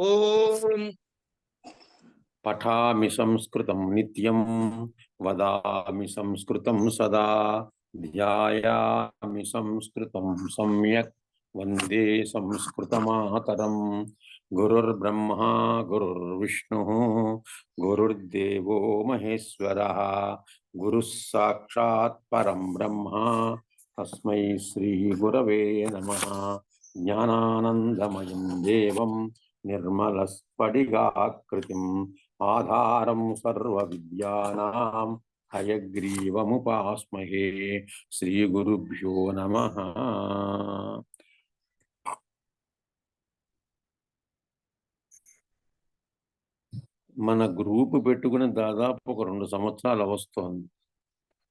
ఓం పఠామి సంస్కృతం నిత్యం వదామి సంస్కృతం సదా ధ్యాయామి సంస్కృతం సమ్యక్ వందే సంస్కృతమాతరం. గురుర్బ్రహ్మా గురుర్విష్ణుః గురుర్దేవో మహేశ్వరః గురుః సాక్షాత్ పరం బ్రహ్మ తస్మై శ్రీ గురవే నమః. జ్ఞానానందమయం దేవం నిర్మలస్ఫటికాకృతిం ఆధారం సర్వవిద్యానాం హయగ్రీవముపాస్మహే. శ్రీ గురుభ్యో నమః. మన గ్రూపు పెట్టుకుని దాదాపు ఒక 2 సంవత్సరాలు వస్తోంది.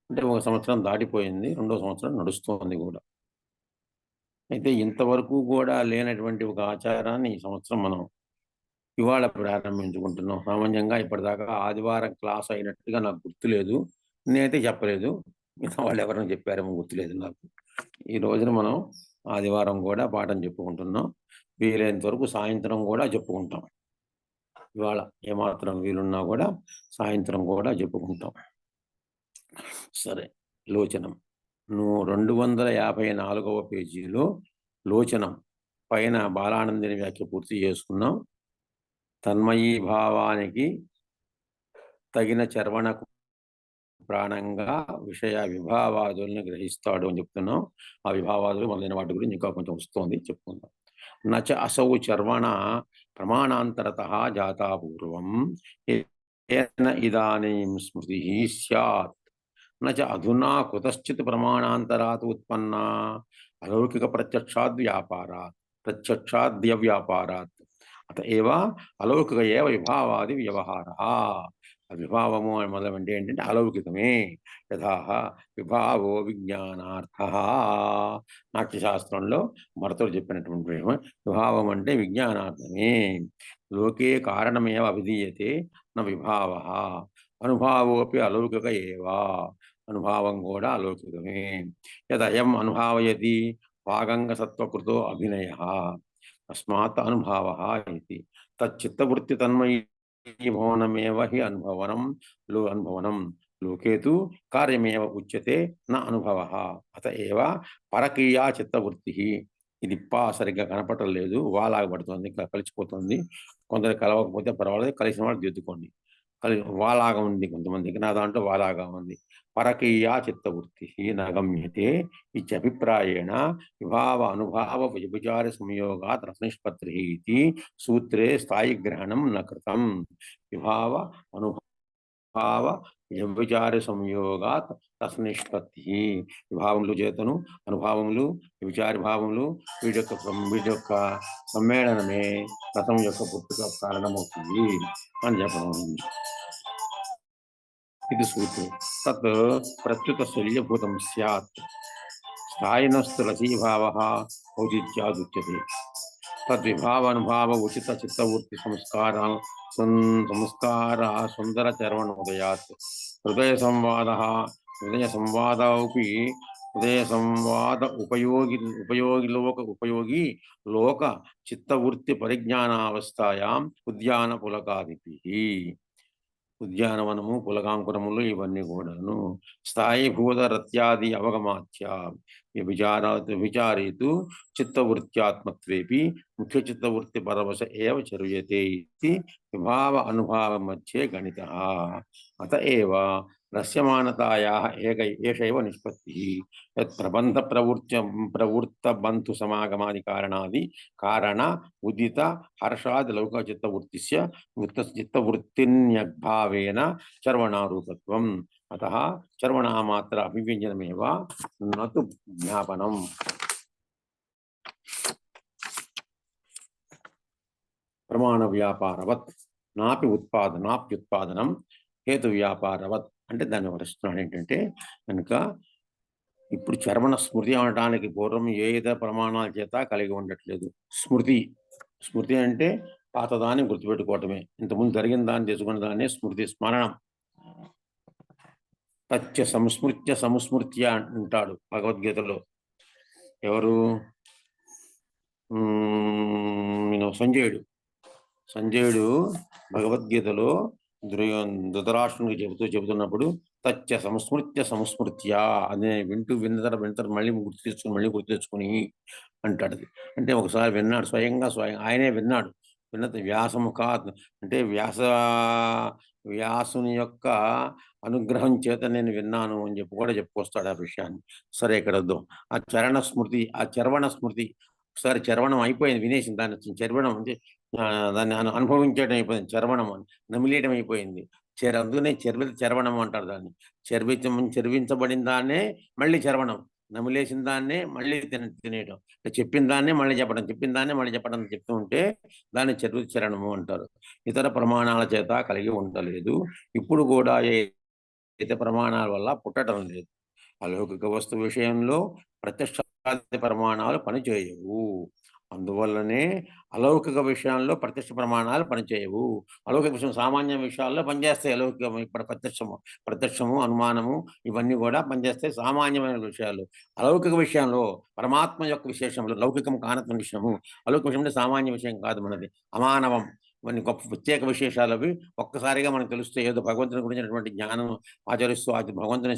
అంటే 1 సంవత్సరం దాటిపోయింది, 2వ సంవత్సరం నడుస్తోంది కూడా. అయితే ఇంతవరకు కూడా లేనటువంటి ఒక ఆచారాన్ని ఈ సంవత్సరం మనం ఇవాళ ప్రారంభించుకుంటున్నాం. సామాన్యంగా ఇప్పటిదాకా ఆదివారం క్లాస్ అయినట్టుగా నాకు గుర్తులేదు, నేనైతే చెప్పలేదు, మిగతా వాళ్ళు ఎవరైనా చెప్పారేమో గుర్తులేదు నాకు. ఈ రోజున మనం ఆదివారం కూడా పాఠం చెప్పుకుంటున్నాం. వీలైనంత వరకు సాయంత్రం కూడా చెప్పుకుంటాం. ఇవాళ ఏమాత్రం వీలున్నా కూడా సాయంత్రం కూడా చెప్పుకుంటాం. సరే, లోచనం 254వ పేజీలో లోచనం పైన బాలానందిని వ్యాఖ్య పూర్తి చేసుకున్నాం. తన్మయీ భావానికి తగిన చర్వణకు ప్రాణంగా విషయ విభావాదుల్ని గ్రహిస్తాడు అని చెప్తున్నాం. ఆ విభావాదులు మొదలైన వాటి గురించి ఇంకా కొంచెం వస్తోంది, చెప్పుకుందాం. నచ అసౌ చర్వణ ప్రమాణాంతరత జాతా పూర్వం ఏన ఇదానీం స్మృతి స్యాత్ నచ అధునా కుతశ్చిత్ ప్రమాణాంతరాత్ ఉత్పన్నా అలౌకిక ప్రత్యక్షాద్వ్యాపారాత్ అత ఏవ అలౌకిక ఏవ విభావాది వ్యవహార. విభావము మొదలంటే ఏంటంటే అలౌకికమే. యథా విభావో విజ్ఞానార్థ. నాట్యశాస్త్రంలో భరతుడు చెప్పినటువంటి విభావం అంటే విజ్ఞానార్థమే. లోకే కారణమేవ అభిధీయతే న విభావ. అనుభావోపి అలౌకిక ఏవా. అనుభావం కూడా అలౌకికమే. యదయం అనుభావయతి వాగంగ సత్వకృతో అభినయ తస్మాత్ అనుభావ ఇది. తచ్చిత్తవృత్తి తన్మయీ భవనమేవ హి అనుభవనం లోకే తు కార్యమేవ ఉచ్యతే న అనుభవ. అత ఏవ పరక్రియా చిత్తవృత్తి. ఇది సరిగ్గా కనపడలేదు, వాలాగబడుతుంది, కలిసిపోతుంది. కొందరు కలవకపోతే పర్వాలేదు, కలిసిన వాళ్ళు దిద్దుకోండి. వాలాగా ఉంది కొంతమందికి, నా దాంట్లో వాలాగా ఉంది. పరకీయా చిత్తవృత్తి నగమ్యతే ఇత్యభిప్రాయేణ విభావ అనుభావ వ్యభిచార సంయోగాత్ రసనిష్పత్తి ఇది సూత్రే స్థాయి గ్రహణం న కృతం. విభావ అనుభావ వ్యభిచార సంయోగాత్ రసనిష్పత్తి. విభావములు చేతను, అనుభావములు, విచార భావములు, వీటి యొక్క సమ్మేళనమే రసం యొక్క పుట్టుక కారణమవుతుంది అని చెప్పడం. ఇది సూత్రం. తత్ ప్రత్యుత శల్యభూతం స్యాత్ స్థాయినస్తు రసీభావ ఔచిత్యాదుచ్యతే. తద్విభావానుభావ ఉచిత చిత్తవృత్తి సంస్కార సుందర చర్వణోదయాత్ హృదయ సంవాద ఉపయోగి లోక చిత్తవృత్తి పరిజ్ఞానావస్థాయాం ఉద్యాన పులకాదిపి. ఉద్యానవనము, పులకాంకురములు ఇవన్నీ కూడాను స్థాయీభూత రత్యాది అవగమాత్య విచారేతు చిత్తవృత్యాత్మత్వేపి ముఖ్య చిత్తవృత్తి పరవశ ఏవ చర్యతే ఇది విభావ అనుభావ మధ్యే గణిత. అత ఏవ రస్యమానతాయాః ఏషైవ నిష్పత్తి. యత్ ప్రబంధ ప్రవృత్త బంధు సమాగమాది కారణ ఉదిత హర్షాది లౌకిక చిత్తవృత్తిస్య చిత్తవృత్తిన్యద్భావేన చర్వణారూపత్వం. అతః చర్వణామాత్ర అభివ్యంజనమేవ నతు జ్ఞాపనం. ప్రమాణ వ్యాపారవత్ నాప్యుత్పాదనం హేతు వ్యాపారవత్. అంటే దాన్ని వరుస్తున్నాడు ఏంటంటే కనుక ఇప్పుడు చర్వణ స్మృతి అనడానికి పూర్వం ఏ ఇతర ప్రమాణాల చేత కలిగి ఉండట్లేదు. స్మృతి అంటే పాతదాన్ని గుర్తుపెట్టుకోవటమే, ఇంతకుముందు జరిగిన దాన్ని తెలుసుకున్న దాన్ని స్మృతి, స్మరణం. తచ్చ సంస్మృత్య అంటాడు భగవద్గీతలో. ఎవరు? సంజయుడు సంజయుడు భగవద్గీతలో ధృతరాష్ట్రునికి చెబుతున్నప్పుడు తచ్చ సంస్మృత్య అనే వింటారు మళ్ళీ గుర్తు తెచ్చుకుని అంటాడు. అంటే ఒకసారి విన్నాడు, స్వయంగా ఆయనే విన్నాడు. విన్నత వ్యాసముఖాత్ అంటే వ్యాసుని యొక్క అనుగ్రహం చేత నేను విన్నాను అని చెప్పి కూడా చెప్పుకొస్తాడు ఆ విషయాన్ని. సరే, ఇక్కడ వద్దాం. ఆ చరవణ స్మృతి ఒకసారి చరవణం అయిపోయింది, వినేసింది. దాన్ని చరవణం అంటే దాన్ని అనుభవించడం అయిపోయింది. చరవణం అని నమిలేయడం అయిపోయింది. అందుకనే చరవణం అంటారు దాన్ని. చర్వించబడిన దాన్నే మళ్ళీ చరవణం, నమిలేసిన దాన్నే మళ్ళీ తినేయడం, చెప్పిన దాన్నే మళ్ళీ చెప్పడం, చెప్పిన దాన్నే మళ్ళీ చెప్పడం చెప్తూ ఉంటే దాన్ని చరణము అంటారు. ఇతర ప్రమాణాల చేత కలిగి ఉండలేదు, ఇప్పుడు కూడా అయితే ప్రమాణాల వల్ల పుట్టడం లేదు. అలౌకిక వస్తు విషయంలో ప్రత్యక్ష ప్రమాణాలు పనిచేయవు. అందువల్లనే అలౌకిక విషయాల్లో ప్రత్యక్ష ప్రమాణాలు పనిచేయవు. అలౌకిక విషయం సామాన్య విషయాల్లో పనిచేస్తాయి. అలౌకికం ఇప్పుడు ప్రత్యక్షము అనుమానము ఇవన్నీ కూడా పనిచేస్తాయి సామాన్యమైన విషయాలు. అలౌకిక విషయంలో పరమాత్మ యొక్క విశేషంలో లౌకికం కానత్వ విషయము, అలౌకిక విషయం అంటే సామాన్య విషయం కాదు, మనది అమానవం. ఇవన్నీ గొప్ప ప్రత్యేక విశేషాలు. అవి ఒక్కసారిగా మనకు తెలుస్తాయి. ఏదో భగవంతుని గురించినటువంటి జ్ఞానం ఆచరిస్తూ భగవంతుని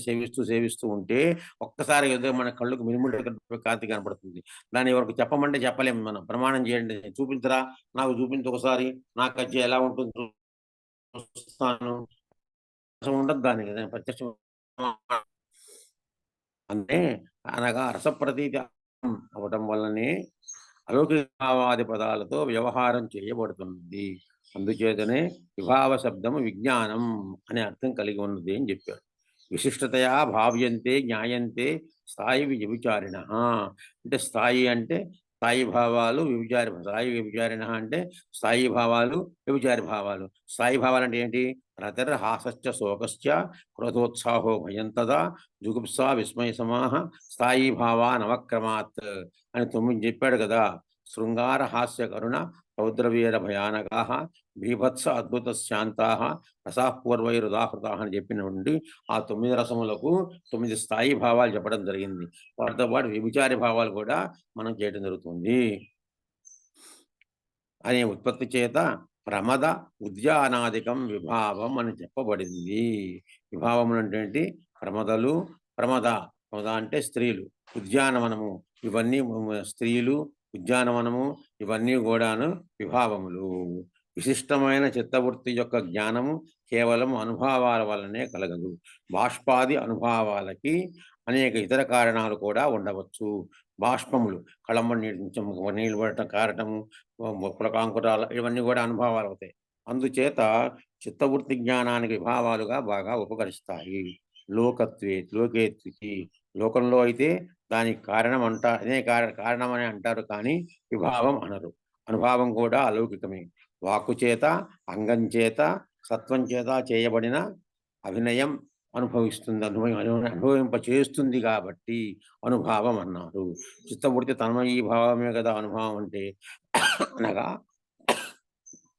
సేవిస్తూ ఉంటే ఒక్కసారి ఏదో మన కళ్ళకు మినుములు కాంతి కనపడుతుంది. దాన్ని ఎవరికి చెప్పమంటే చెప్పలేము. మనం ప్రమాణం చేయండి, చూపించరా, నాకు చూపించు ఒకసారి, నాకు అది ఎలా ఉంటుంది చూస్తాను ఉండదు దానికి. ప్రత్యక్ష అంటే అనగా రసప్రతీతి అవటం వల్లనే అలౌకికవాది పదాలతో వ్యవహారం చేయబడుతుంది. అందుచేతనే విభావ శబ్దము విజ్ఞానం అనే అర్థం కలిగి ఉన్నది అని చెప్పారు. విశిష్టతయా భావ్యంతే జ్ఞాయంతే స్థాయి వ్యభిచారిణ. అంటే స్థాయి అంటే స్థాయి భావాలు, స్థాయి వ్యభిచారిణ అంటే స్థాయి భావాలు, వ్యభిచారి భావాలు. స్థాయి భావాలు అంటే ఏంటి? రతిర్హాసశ్చ శోకశ్చ క్రోధోత్సాహో భయం తదా జుగుప్సా విస్మయ సమాహ స్థాయి భావా నవక్రమాత్ అని 9 చెప్పాడు కదా. శృంగార హాస్య కరుణ రౌద్రవీర భయానకా బీభత్స అద్భుత శాంతా రసాపూర్వైరుదాహృతా అని చెప్పిన నుండి ఆ 9 రసములకు 9 స్థాయి భావాలు చెప్పడం జరిగింది. వాటితో పాటు వ్యభిచారి భావాలు కూడా మనం చేయడం జరుగుతుంది. అనే ఉత్పత్తి చేత ప్రమద ఉద్యానాదికం విభావం అని చెప్పబడింది. విభావం అంటే ప్రమదలు, ప్రమద అంటే స్త్రీలు, ఉద్యానవనము ఇవన్నీ స్త్రీలు, ఉద్యానవనము ఇవన్నీ కూడాను విభావములు. విశిష్టమైన చిత్తవృత్తి యొక్క జ్ఞానము కేవలం అనుభవాల వల్లనే కలగదు. బాష్పాది అనుభవాలకి అనేక ఇతర కారణాలు కూడా ఉండవచ్చు. బాష్పములు కళమ్మ నీళ్ళు పడటం, కారటము, పులకాంకురాలు ఇవన్నీ కూడా అనుభవాలు అవుతాయి. అందుచేత చిత్తవృత్తి జ్ఞానానికి విభావాలుగా బాగా ఉపకరిస్తాయి. లోకేత్వికి లోకంలో అయితే దానికి కారణం అదే కారణం అని అంటారు, కానీ విభావం అనరు. అనుభావం కూడా అలౌకికమే. వాక్కు చేత, అంగం చేత, సత్వం చేత చేయబడిన అభినయం అనుభవింప చేస్తుంది కాబట్టి అనుభావం అన్నారు. చిత్తవృత్తి తన్మయీ భావమే కదా అనుభవం అంటే. అనగా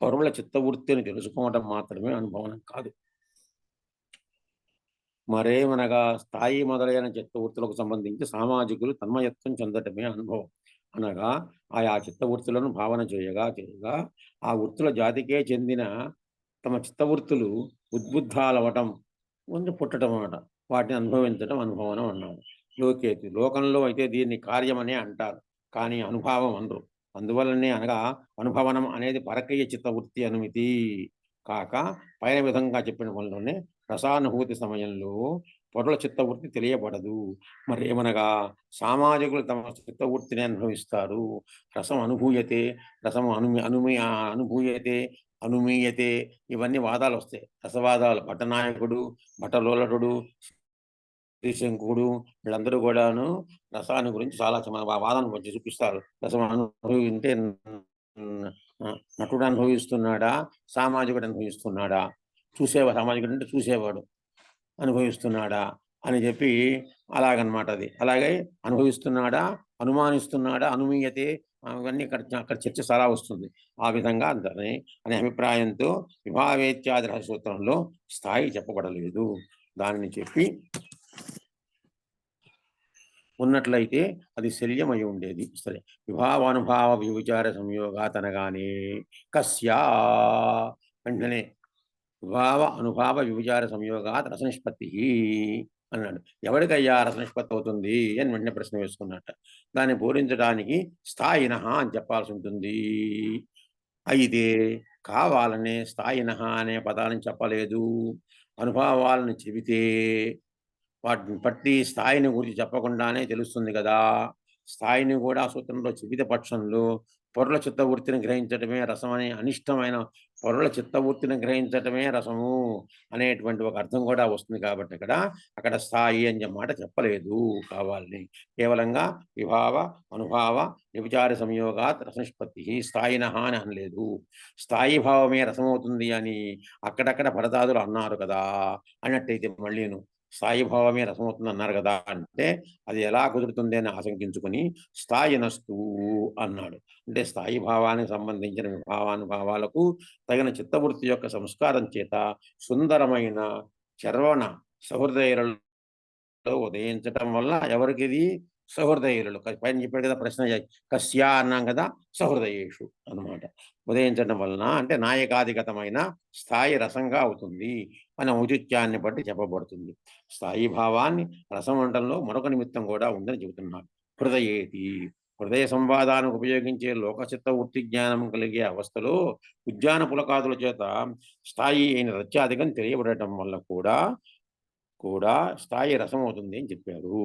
పరుల చిత్తవృత్తిని తెలుసుకోవడం మాత్రమే అనుభవం కాదు. మరేమనగా స్థాయి మొదలైన చిత్తవృత్తులకు సంబంధించి సామాజికులు తన్మయత్వం చెందటమే అనుభవం. అనగా ఆయా చిత్తవృత్తులను భావన చేయగా ఆ వృత్తుల జాతికే చెందిన తమ చిత్తవృత్తులు ఉద్బుద్ధాలవటం పుట్టడం అన్నమాట. వాటిని అనుభవించడం అనుభవం అన్నారు. లోకంలో అయితే దీన్ని కార్యమనే అంటారు, కానీ అనుభవం అనరు. అందువల్లనే అనగా అనుభవనం అనేది పరకీయ చిత్తవృత్తి అనుమతి కాక పైన విధంగా చెప్పిన వల్లనే రసానుభూతి సమయంలో పరుల చిత్తవృత్తి తెలియబడదు. మరేమనగా సామాజికులు తమ చిత్తవృత్తిని అనుభవిస్తారు. రసం అనుభూయతే, రసం అనుభూయతే, అనుమీయతే ఇవన్నీ వాదాలు వస్తాయి. రసవాదాలు. భట్టనాయకుడు, భట్టలోలటుడు, శ్రీశంకుడు వీళ్ళందరూ కూడాను రసాన్ని గురించి చాలా వాదన గురించి చూపిస్తారు. రసం అనుభవింటే నటుడు అనుభవిస్తున్నాడా, సామాజికుడు అనుభవిస్తున్నాడా, సామాజికుడు అంటే చూసేవాడు అనుభవిస్తున్నాడా అని చెప్పి అలాగనమాట. అది అలాగే అనుభవిస్తున్నాడా, అనుమానిస్తున్నాడా, అనుమీయతే అవన్నీ అక్కడ చర్చ చాలా వస్తుంది. ఆ విధంగా అందరినీ అనే అభిప్రాయంతో విభావేత్యాది సూత్రంలో స్థాయి చెప్పబడలేదు. దానిని చెప్పి ఉన్నట్లయితే అది శల్యమై ఉండేది. సరే, విభావానుభావ వ్యభిచార సంయోగాత్ అనగానే కస్యా వెంటనే విభావ అనుభావ వ్యభిచార సంయోగాత్ రసనిష్పత్తి అన్నాడు. ఎవరికయ్యా రసనిష్పత్తి అవుతుంది అని వెంటనే ప్రశ్న వేసుకున్నట్ట. దాన్ని పూరించడానికి స్థాయినః అని చెప్పాల్సి ఉంటుంది. అయితే కావాలనే స్థాయినః అనే పదాలను చెప్పలేదు. అనుభవాలను చెబితే వాటిని బట్టి స్థాయిని గురించి చెప్పకుండానే తెలుస్తుంది కదా. స్థాయిని కూడా సూత్రంలో చెబితే పక్షంలో పొరల చిత్తవృత్తిని గ్రహించటమే రసమని అనిష్టమైన పొరల చిత్తవృత్తిని గ్రహించటమే రసము అనేటువంటి ఒక అర్థం కూడా వస్తుంది కాబట్టి అక్కడ స్థాయి అని మాట చెప్పలేదు కావాలని. కేవలంగా విభావ అనుభావ వ్యభిచార సంయోగాత్ రసనిష్పత్తి స్థాయినః అని అనలేదు. స్థాయి భావమే రసమవుతుంది అని అక్కడక్కడ భరతాదులు అన్నారు కదా అన్నట్టయితే మళ్ళీను స్థాయి భావమే రసమవుతుంది అన్నారు కదా అంటే అది ఎలా కుదురుతుంది అని ఆశంకించుకొని స్థాయినస్తు అన్నాడు. అంటే స్థాయి భావానికి సంబంధించిన విభావానుభావాలకు తగిన చిత్తవృత్తి యొక్క సంస్కారం చేత సుందరమైన చర్వణ సహృదయులలో ఉదయించటం వల్ల ఎవరికి ఇది సహృదయులు పైన చెప్పాడు కదా ప్రశ్న కస్యా అన్నాం కదా సహృదయేషు అన్నమాట. ఉదయించడం వలన అంటే నాయకాధిగతమైన స్థాయి రసంగా అవుతుంది అని ఔచిత్యాన్ని బట్టి చెప్పబడుతుంది. స్థాయి భావాన్ని రసం వంటంలో మరొక నిమిత్తం కూడా ఉందని చెబుతున్నాడు. హృదయేతి హృదయ సంవాదానికి ఉపయోగించే లోకచిత్త వృత్తి జ్ఞానం కలిగే అవస్థలో ఉద్యాన పులకాదుల చేత స్థాయి అయిన రత్యాధికం తెలియబడటం వల్ల కూడా స్థాయి రసం అవుతుంది అని చెప్పారు.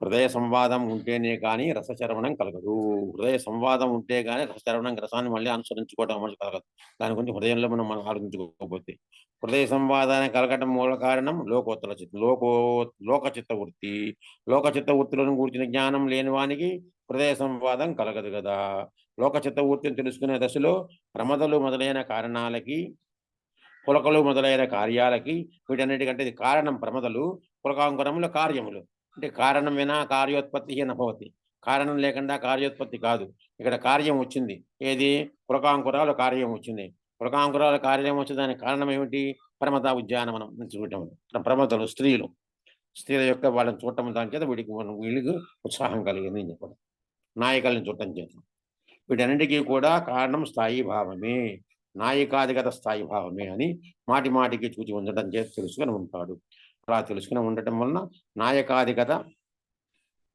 హృదయ సంవాదం ఉంటేనే కానీ రసచరవణం కలగదు. హృదయ సంవాదం ఉంటే కానీ రసచరవణం రసాన్ని మళ్ళీ అనుసరించుకోవడం అమలు కలగదు. దాని గురించి హృదయంలో మనం ఆలోచించుకోకపోతే హృదయ సంవాదాన్ని కలగటం మూల కారణం లోకచిత్త వృత్తి. లోకచిత్త వృత్తులను కూర్చిన జ్ఞానం లేని వానికి హృదయ సంవాదం కలగదు కదా. లోకచిత్త వృత్తిని తెలుసుకునే దశలో ప్రమదలు మొదలైన కారణాలకి పులకలు మొదలైన కార్యాలకి వీటన్నిటికంటే ఇది కారణం ప్రమదలు, పులకాంకురముల కార్యములు. అంటే కారణం వినా కార్యోత్పత్తి నభవతి. కారణం లేకుండా కార్యోత్పత్తి కాదు. ఇక్కడ కార్యం వచ్చింది. ఏది పులకాంకురాలు కార్యం వచ్చింది. పులకాంకురాల కార్యం వచ్చి దానికి కారణం ఏమిటి? ప్రమద ఉద్యానవనం చూడటం. ప్రమదలు స్త్రీల యొక్క వాళ్ళని చూడటం దాని చేత వీళ్ళకి ఉత్సాహం కలిగింది అని చెప్పడం. నాయకులను చూడటం చేత వీటన్నిటికీ కూడా కారణం స్థాయి భావమే, నాయకాధిగత స్థాయి భావమే అని మాటికి చూచి ఉండటం చేత తెలుసుకొని ఉంటాడు. అలా తెలుసుకుని ఉండటం వలన నాయకాధిగత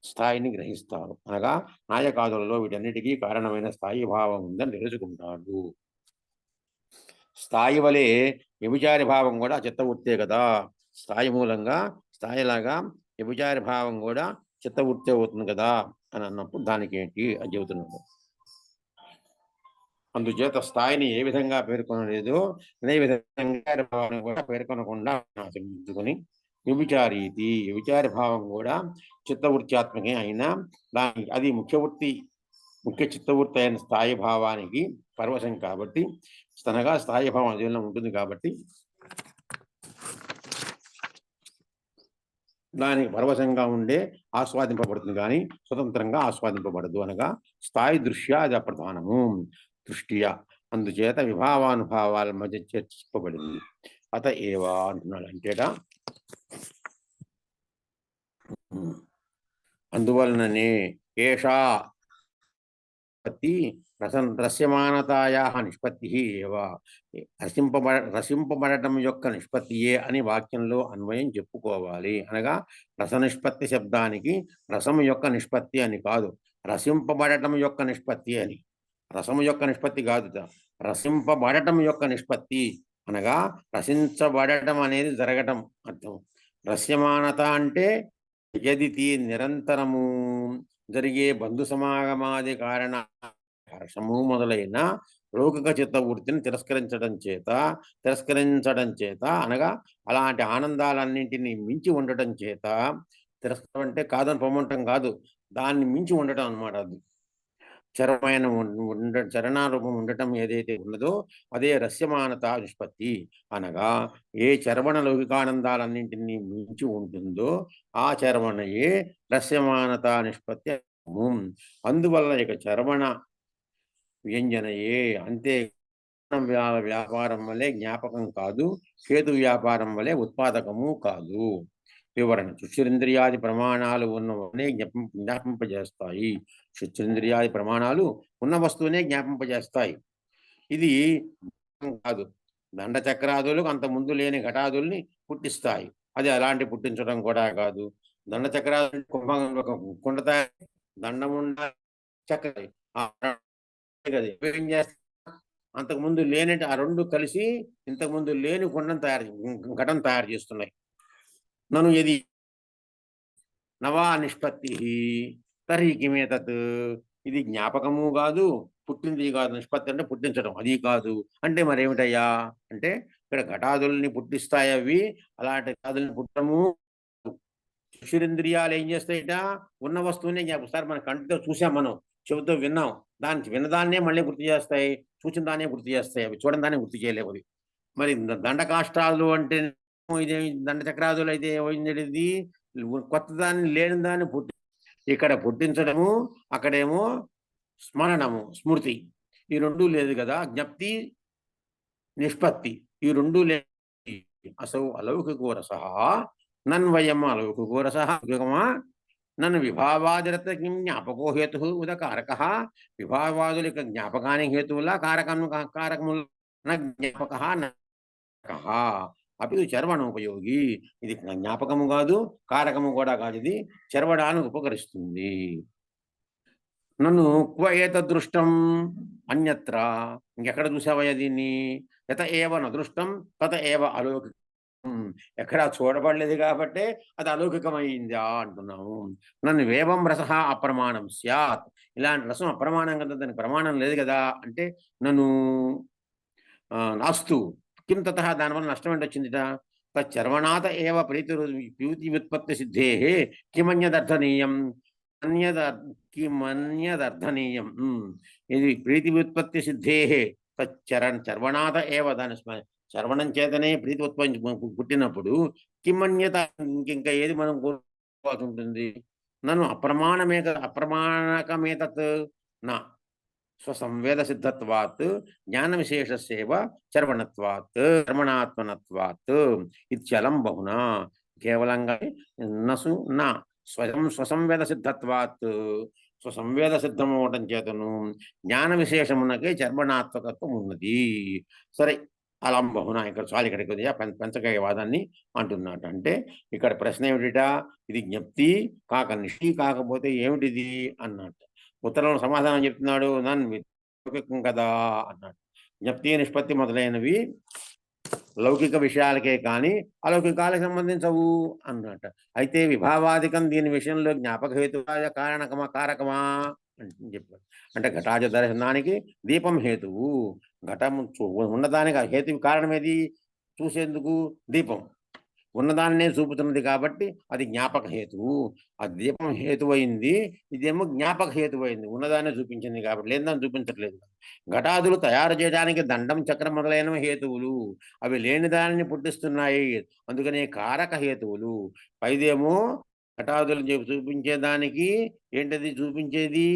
స్థాయిని గ్రహిస్తారు. అనగా నాయకాదులలో వీటన్నిటికీ కారణమైన స్థాయి భావం ఉందని తెలుసుకుంటాడు. స్థాయి వలె వ్యభిచారి భావం కూడా చిత్తవృత్తే కదా. స్థాయి మూలంగా స్థాయిలాగా వ్యభిచారి భావం కూడా చిత్తవృత్తి అవుతుంది కదా అని అన్నప్పుడు దానికి ఏంటి అని చెబుతున్నాడు. అందుచేత స్థాయిని ఏ విధంగా పేర్కొనలేదో అదే విధంగా భావాన్ని కూడా పేర్కొనకుండా ఆచరించుకొని వ్యభిచారి భావం కూడా చిత్తవృత్యాత్మకే అయినా దానికి అది ముఖ్య చిత్తవృత్తి అయిన స్థాయి భావానికి పరవశం కాబట్టి తనగా స్థాయి భావం అధీనంలో ఉంటుంది కాబట్టి దానికి పరవశంగా ఉండే ఆస్వాదింపబడుతుంది కానీ స్వతంత్రంగా ఆస్వాదింపబడదు. అనగా స్థాయి దృష్ట్యా అది అప్రధానము దృష్ట్యా. అందుచేత విభావానుభావాల మధ్య చర్చింపబడింది. అత ఏవా అంటున్నాడు. అంటేటా అందువలననే ఏషా రస్యమానతాయా నిష్పత్తి రసింపబడటం యొక్క నిష్పత్తియే అని వాక్యంలో అన్వయం చెప్పుకోవాలి. అనగా రస నిష్పత్తి శబ్దానికి రసము యొక్క నిష్పత్తి అని కాదు, రసింపబడటం యొక్క నిష్పత్తి అని. రసము యొక్క నిష్పత్తి కాదు, రసింపబడటం యొక్క నిష్పత్తి అనగా రసించబడటం అనేది జరగటం అర్థం. రస్యమానత అంటే యదితి నిరంతరము జరిగే బంధు సమాగమాది కారణ హర్షము మొదలైన లౌకిక చిత్తవృత్తిని తిరస్కరించడం చేత అనగా అలాంటి ఆనందాలన్నింటినీ మించి ఉండటం చేత, తిరస్కరం అంటే కాదని పొమ్మంటం కాదు, దాన్ని మించి ఉండటం అనమాట. అది చరణారూపం ఉండటం ఏదైతే ఉన్నదో అదే రస్యమానత నిష్పత్తి. అనగా ఏ చరవణ లౌకికానందాలన్నింటినీ మించి ఉంటుందో ఆ చరవణయే రస్యమానత నిష్పత్తి. అందువల్ల ఇక చరవణ వ్యంజనయే అంతే. వ్యాపారం వలె జ్ఞాపకం కాదు, హేతు వ్యాపారం వలె ఉత్పాదకము కాదు. వివరణ. చక్షురింద్రియాది ప్రమాణాలు ఉన్నవనే జ్ఞాపింపజేస్తాయి. చక్షురింద్రియాది ప్రమాణాలు ఉన్న వస్తువునే జ్ఞాపింపజేస్తాయి. ఇది కాదు. దండ చక్రాదులకు అంత ముందు లేని ఘటాదుల్ని పుట్టిస్తాయి. అది అలాంటి పుట్టించడం కూడా కాదు. దండ చక్రాలు కుండ దండముండ చక్ర ఏం చేస్తా అంతకుముందు లేనట్టు ఆ రెండు కలిసి ఇంతకుముందు లేని కుండం ఘటం తయారు చేస్తున్నాయి. నన్ను ఇది నవా నిష్పత్తి తర్హి కిమేతత్, ఇది జ్ఞాపకము కాదు, పుట్టింది కాదు. నిష్పత్తి అంటే పుట్టించడం, అది కాదు. అంటే మరేమిటయ్యా అంటే ఇక్కడ ఘటాదుల్ని పుట్టిస్తాయి అవి. అలాంటి ఘటాదుల్ని పుట్టము. చక్షురింద్రియాలు ఏం చేస్తాయిట? ఉన్న వస్తువునే ఒకసారి మన కంటితో చూసాం, మనం చెవితో విన్నాం, దాన్ని విన్నదాన్నే మళ్ళీ గుర్తు చేస్తాయి, చూసిన దాన్నే గుర్తు చేస్తాయి. అవి చూడని దాన్ని గుర్తు చేయలేవు. అది మరి దండకాష్టాలు అంటే ఇదే దండ చక్రాదులు అయితే ఏమైంది? కొత్త దాన్ని లేని దాన్ని ఇక్కడ పుట్టించడము, అక్కడేమో స్మరణము, స్మృతి. ఈ రెండు లేదు కదా. జ్ఞప్తి, నిష్పత్తి, ఈ రెండు లేదు. అసౌ అలౌకికో రస నన్వయం అలౌకికో రస నన్ను విభావాదిరత జ్ఞాపకో హేతు ఉదకారక. విభావాదుల యొక్క జ్ఞాపకానికి హేతువులా కారకముల జ్ఞాపక అప్పుడు చర్వణోపయోగి. ఇది జ్ఞాపకము కాదు, కారకము కూడా కాదు. ఇది చర్వడానికి ఉపకరిస్తుంది. నన్ను క్వ ఏతదృష్టం అన్యత్ర, ఇంకెక్కడ చూసావయ్యా దీన్ని? యత ఏవ నదృష్టం తత ఏవ అలౌకికం. ఎక్కడా చూడబడలేదు కాబట్టి అది అలౌకికమైందా అంటున్నాము. నన్ను వేవం రస అప్రమాణం స్యాత్, ఇలాంటి రసం అప్రమాణం కదా, దానికి ప్రమాణం లేదు కదా. అంటే నన్ను నాస్తు కిం తత, దానివల్ల నష్టం ఏంటి వచ్చిందిట? తచ్చర్వణాత ఏవ ప్రీతి వ్యుత్పత్తి సిద్ధే కిమన్యదర్థనీయం, కిమన్యదర్థనీయం. ఇది ప్రీతి వ్యుత్పత్తి సిద్ధే చర్వణాత ఏవ, దాని చర్వణం చేతనే ప్రీతి ఉత్పత్తి పుట్టినప్పుడు కిమన్యత, ఇంకా ఏది మనం కోరుకోవాల్సి ఉంటుంది? నన్ను అప్రమాణకమేతత్ నా స్వసంవేద సిద్ధత్వాత్ జ్ఞాన విశేషస్యేవ చర్వణత్వాత్ కర్మణాత్మనత్వాత్ ఇత్యలం బహునా. కేవలంగా నసు నా స్వసంవేద సిద్ధత్వాత్, స్వసంవేద సిద్ధం అవటం చేతను జ్ఞాన విశేషమునకే చర్మణాత్మకత్వం ఉన్నది. సరే, అలం బహునా. ఇక్కడ చాలు, ఇక్కడికి కొద్దిగా పంచకాయ వాదాన్ని అంటున్నట్టు. అంటే ఇక్కడ ప్రశ్న ఏమిటిట? ఇది జ్ఞప్తి కాక నిష్ఠి కాకపోతే ఏమిటిది అన్నట్టు. ఉత్తరంలో సమాధానం చెప్తున్నాడు. లౌకికం కదా అన్నాడు. జ్ఞప్తి, నిష్పత్తి మొదలైనవి లౌకిక విషయాలకే కానీ అలౌకికాలకు సంబంధించవు అన్నట్టు. అయితే విభావాదికం దీని విషయంలో జ్ఞాపక హేతువాయ కారకమా అని చెప్పాడు. అంటే ఘటాజ దర్శనానికి దీపం హేతువు. ఘటము ఉన్నదానికి హేతువు కారణం ఏది? చూసేందుకు దీపం ఉన్నదాన్నే చూపుతున్నది కాబట్టి అది జ్ఞాపక హేతువు. ఆ దీపం హేతువైంది, ఇదేమో జ్ఞాపక హేతువైంది. ఉన్నదాన్నే చూపించింది కాబట్టి, లేనిదాన్ని చూపించట్లేదు. ఘటాదులు తయారు చేయడానికి దండం, చక్రం మొదలైనవి హేతువులు. అవి లేని దానిని పుట్టిస్తున్నాయి, అందుకనే కారక హేతువులు. పైదేమో ఘటాదులు చూపించేదానికి ఏంటది చూపించేది?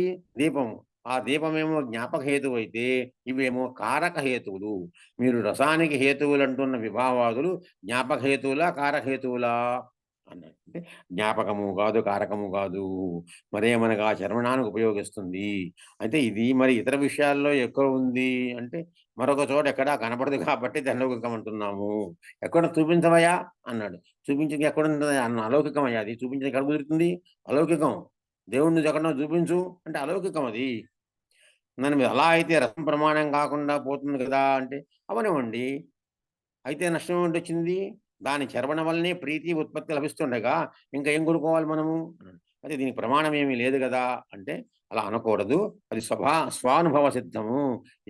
దీపము. ఆ దీపమేమో జ్ఞాపక హేతువు అయితే ఇవేమో కారక హేతువులు. మీరు రసానికి హేతువులు అంటున్న విభావాదులు జ్ఞాపక హేతువులా కారక హేతువులా అన్నట్టు. జ్ఞాపకము కాదు, కారకము కాదు. మరేమనగా చర్మణానికి ఉపయోగిస్తుంది. అయితే ఇది మరి ఇతర విషయాల్లో ఎక్కువ ఉంది అంటే మరొక చోట ఎక్కడా కనపడదు కాబట్టి అలౌకికం అంటున్నాము. ఎక్కడ చూపించవయ్యా అన్నాడు. చూపించింది ఎక్కడ అన్న అలౌకికం అయ్యా. అది చూపించింది ఎక్కడ కుదురుతుంది? అలౌకికం. దేవుణ్ణి ఎక్కడో చూపించు అంటే అలౌకికం అది. నన్ను మీద అలా అయితే రసం ప్రమాణం కాకుండా పోతుంది కదా అంటే అవనివ్వండి. అయితే నష్టం ఏంటి వచ్చింది? దాని చర్వణ వల్లనే ప్రీతి ఉత్పత్తి లభిస్తుండగా ఇంకా ఏం కోరుకోవాలి మనము? అయితే దీనికి ప్రమాణం ఏమీ లేదు కదా అంటే అలా అనకూడదు. అది స్వానుభవ సిద్ధము,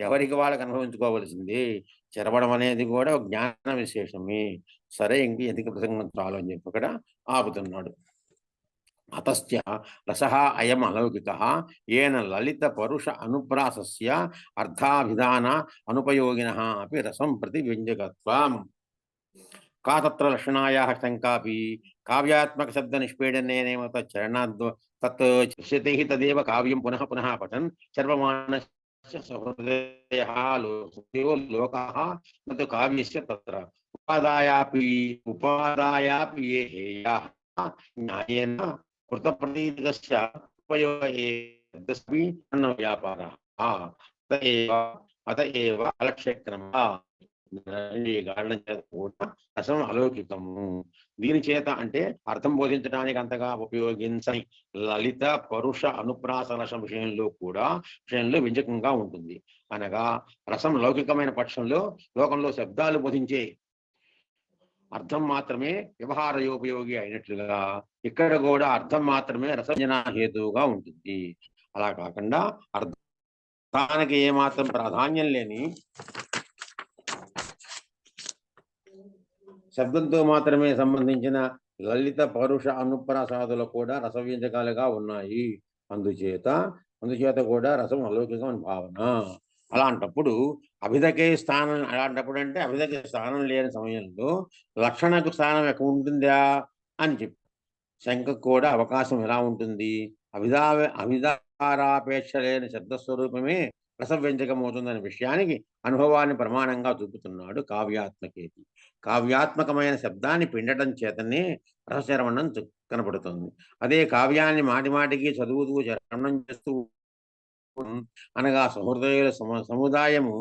ఎవరికి వాళ్ళకి అనుభవించుకోవలసింది. చరవడం అనేది కూడా జ్ఞాన విశేషమే. సరే, ఇంక ఎందుకు ప్రసంగం చాలు అని చెప్పి అక్కడ ఆపుతున్నాడు. అతస్య రసః అయం అలౌకికః ఏన లలిత పరుష అనుప్రాసస్య అర్థాభిధాన అనుపయోగినః అపి రసం ప్రతి వ్యంజకత్వం. का तत्र लक्षणायाः शङ्कापि काव्यात्मकशब्दनिष्पीडनेनैव तत् चिष्यते हि तदेव काव्यं पुनः पुनः पठन् सर्वमानस्य सहृदयः लोकः न तु काव्यस्य तत्र उपादायापि ये हेयाः న్యాయేన కృతప్రతీతికస్య ఉపయోగే వ్యాపార అత ఏవ అలక్ష్యక్రమ ఈ కారణం చేత కూడా రసం అలౌకికము. దీని చేత అంటే అర్థం బోధించడానికి అంతగా ఉపయోగించని లలిత పరుష అనుప్రాస రసం విషయంలో వ్యంజకంగా ఉంటుంది. అనగా రసం లౌకికమైన పక్షంలో లోకంలో శబ్దాలు బోధించే అర్థం మాత్రమే వ్యవహారయోపయోగి అయినట్లుగా ఇక్కడ కూడా అర్థం మాత్రమే రసంజన హేతువుగా ఉంటుంది. అలా కాకుండా అర్థానికి ఏమాత్రం ప్రాధాన్యం లేని శబ్దంతో మాత్రమే సంబంధించిన లలిత పరుష అనుప్రాసాదులు కూడా రసవ్యంజకాలుగా ఉన్నాయి. అందుచేత కూడా రసం అలౌకికం భావన. అలాంటప్పుడు అభిధకే స్థానం, అలాంటప్పుడు అంటే అభిధకి స్థానం లేని సమయంలో లక్షణకు స్థానం ఎక్కడ ఉంటుందా అని చెప్పి శంకకు కూడా అవకాశం ఎలా ఉంటుంది? అభిధారాపేక్ష లేని శబ్దస్వరూపమే రసవ్యంజకమవుతుందనే విషయానికి అనుభవాన్ని ప్రమాణంగా చూపుతున్నాడు కావ్యాత్మకేతి. కావ్యాత్మకమైన శబ్దాన్ని పిండటం చేతనే రసచరవణం కనపడుతుంది. అదే కావ్యాన్ని మాటిమాటికి చదువుతూ చరణం చేస్తూ అనగా సహృదయుల సముదాయము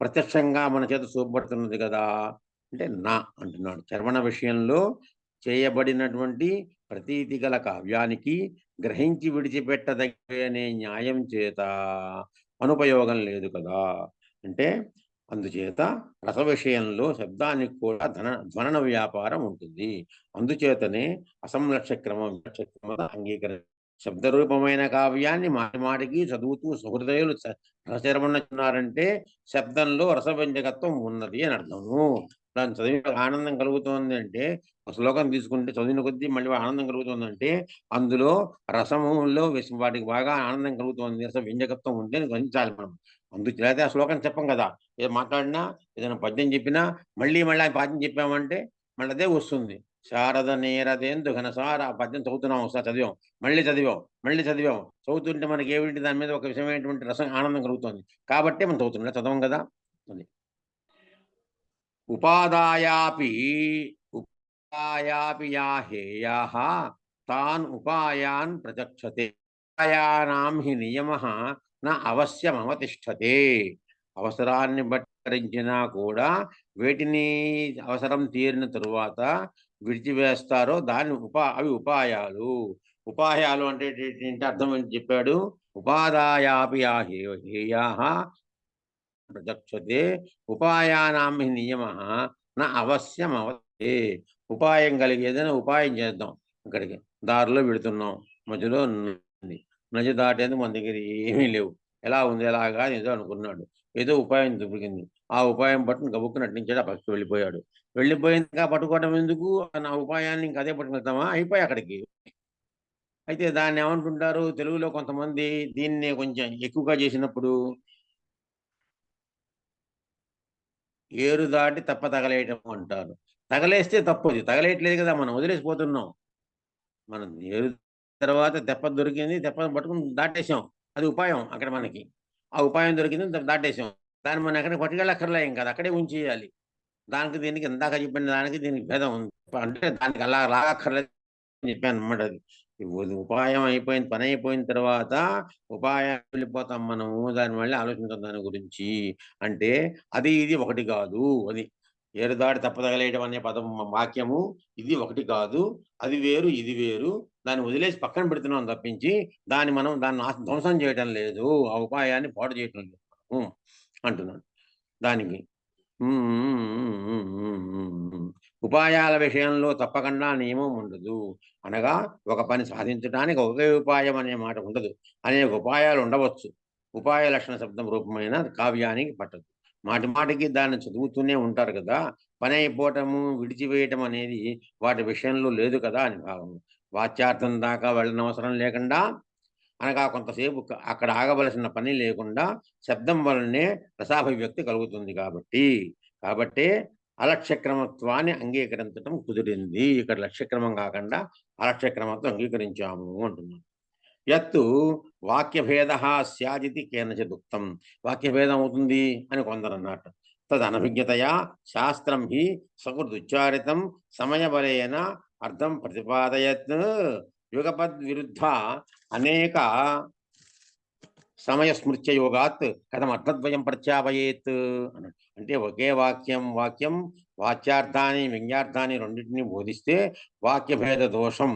ప్రత్యక్షంగా మన చేత చూపబడుతున్నది కదా అంటే నా అంటున్నాడు. చర్వణ విషయంలో చేయబడినటువంటి ప్రతీతి గల కావ్యానికి గ్రహించి విడిచిపెట్టదనే న్యాయం చేత అనుపయోగం లేదు కదా. అంటే అందుచేత రస విషయంలో శబ్దానికి కూడా ధ్వనన వ్యాపారం ఉంటుంది. అందుచేతనే అసంలక్ష్యక్రమం అంగీకరణ. శబ్దరూపమైన కావ్యాన్ని మాటిమాటికి చదువుతూ సహృదయులు రసచరమన్నారంటే శబ్దంలో రసవ్యంజకత్వం ఉన్నది అని అర్థము. దాని చదివి ఆనందం కలుగుతోంది అంటే, శ్లోకం తీసుకుంటే చదివిన కొద్దీ మళ్ళీ ఆనందం కలుగుతుందంటే అందులో రసములో వాటికి బాగా ఆనందం కలుగుతోంది, రస వ్యంజకత్వం ఉంటే గ్రహించాలి మనం. అందుచేత ఆ శ్లోకం చెప్పం కదా, ఏదో మాట్లాడినా ఏదైనా పద్యం చెప్పినా మళ్ళీ ఆ పద్యం చెప్పామంటే మళ్ళీ అదే వస్తుంది. శారద నేరదేందు ఘనసార ఆ పద్యం చదువుతున్నాం, ఒకసారి చదివాం, మళ్ళీ చదివాం చదువుతుంటే మనకి ఏమిటి దాని మీద ఒక విషయమైనటువంటి రసం ఆనందం కలుగుతుంది కాబట్టి మనం చదవం కదా. అది ఉపాదాయాపి యా హేయాః తాన్ ఉపాయాన్ ప్రచక్షతే ఉపాయానాం హి నియమః న అవశ్యమవతిష్ఠతే. అవసరాన్ని బట్టరించినా కూడా వేటిని అవసరం తీరిన తరువాత విడిచివేస్తారో దాన్ని అవి ఉపాయాలు. ఉపాయాలు అంటే అర్థం ఏంటి చెప్పాడు. ఉపాదాయాపి యా హేయాః ప్రచక్షతే ఉపాయానాం హి నియమః న అవశ్యమవతే. ఉపాయం కలిగి ఏదైనా ఉపాయం చేద్దాం. ఇక్కడికి దారిలో వెళుతున్నాం, మధ్యలో నది దాటేందుకు మన దగ్గర ఏమీ లేవు, ఎలా ఉంది ఎలాగా ఏదో అనుకున్నాడు, ఏదో ఉపాయం దొరికింది. ఆ ఉపాయం పట్టుకుని గబుక్కుని నటించాడు, ఆ పక్షి వెళ్ళిపోయిందిగా పట్టుకోవడం ఎందుకు, నా ఉపాయాన్ని ఇంకా అదే పట్టుకెళ్తామా, అయిపోయి అక్కడికి. అయితే దాన్ని ఏమంటుంటారు తెలుగులో కొంతమంది దీన్ని కొంచెం ఎక్కువగా చేసినప్పుడు ఏరు దాటి తప్ప తగలేయటం అంటారు. తగలేస్తే తప్పది, తగలేయట్లేదు కదా, మనం వదిలేసిపోతున్నాం. మనం ఏరు తర్వాత తెప్ప దొరికింది, తెప్ప పట్టుకుని దాటేసాం, అది ఉపాయం అక్కడ మనకి. ఆ ఉపాయం దొరికింది, దాటేసాం, దాన్ని మనం ఎక్కడికి పట్టుకెళ్ళక్కర్లే, ఇంకా అక్కడే ఉంచేయాలి. దానికి దీనికి ఇందాక చెప్పిన దానికి దీనికి భేదం ఉంది అంటే దానికి అలా రాగక్కర్లేదు చెప్పాను అనమాట. అది ఉపాయం అయిపోయింది, పని అయిపోయిన తర్వాత ఉపాయం వెళ్ళిపోతాం మనము, దాని మళ్ళీ ఆలోచించాం దాని గురించి. అంటే అది ఇది ఒకటి కాదు. అది ఏరుదాడి తప్పదగలేయడం అనే పదం వాక్యము ఇది ఒకటి కాదు, అది వేరు ఇది వేరు. దాన్ని వదిలేసి పక్కన పెడుతున్నాం తప్పించి దాన్ని ధ్వంసం చేయటం లేదు, ఆ ఉపాయాన్ని పాడు చేయటం లేదు అంటున్నాను. దానికి ఉపాయాల విషయంలో తప్పకుండా నియమం ఉండదు. అనగా ఒక పని సాధించడానికి ఒకే ఉపాయం అనే మాట ఉండదు, అనేక ఉపాయాలు ఉండవచ్చు. ఉపాయ లక్షణ శబ్దం రూపమైన కావ్యానికి పట్టదు. మాటిమాటికి దాన్ని చదువుతూనే ఉంటారు కదా, పని అయిపోవటము విడిచివేయటం అనేది వాటి విషయంలో లేదు కదా అని భావం. వాచ్యార్థం దాకా వెళ్ళనవసరం లేకుండా, అనగా కొంతసేపు అక్కడ ఆగవలసిన పని లేకుండా శబ్దం వలనే రసాభివ్యక్తి కలుగుతుంది కాబట్టి అలక్ష్యక్రమత్వాన్ని అంగీకరించడం కుదిరింది. ఇక్కడ లక్ష్యక్రమం కాకుండా అలక్ష్యక్రమత్వం అంగీకరించాము అంటున్నాం. యత్తు వాక్యభేద స్యాదితి కేనచిదుక్తం. వాక్యభేదం అవుతుంది అని కొందరు అన్నట్టు. తదనభిజ్ఞతయా శాస్త్రం హి సకృదుచ్చారితం సమయబలేన అర్థం ప్రతిపాదయత్ యుగపద్ విరుద్ధ అనేక సమయ స్మృత్య యోగాత్ కథం అర్థద్వయం ప్రత్యాపయేత్ అన్నాడు. అంటే ఒకే వాక్యం వాచ్యార్థాన్ని వ్యంగ్యార్థాన్ని రెండింటినీ బోధిస్తే వాక్యభేద దోషం,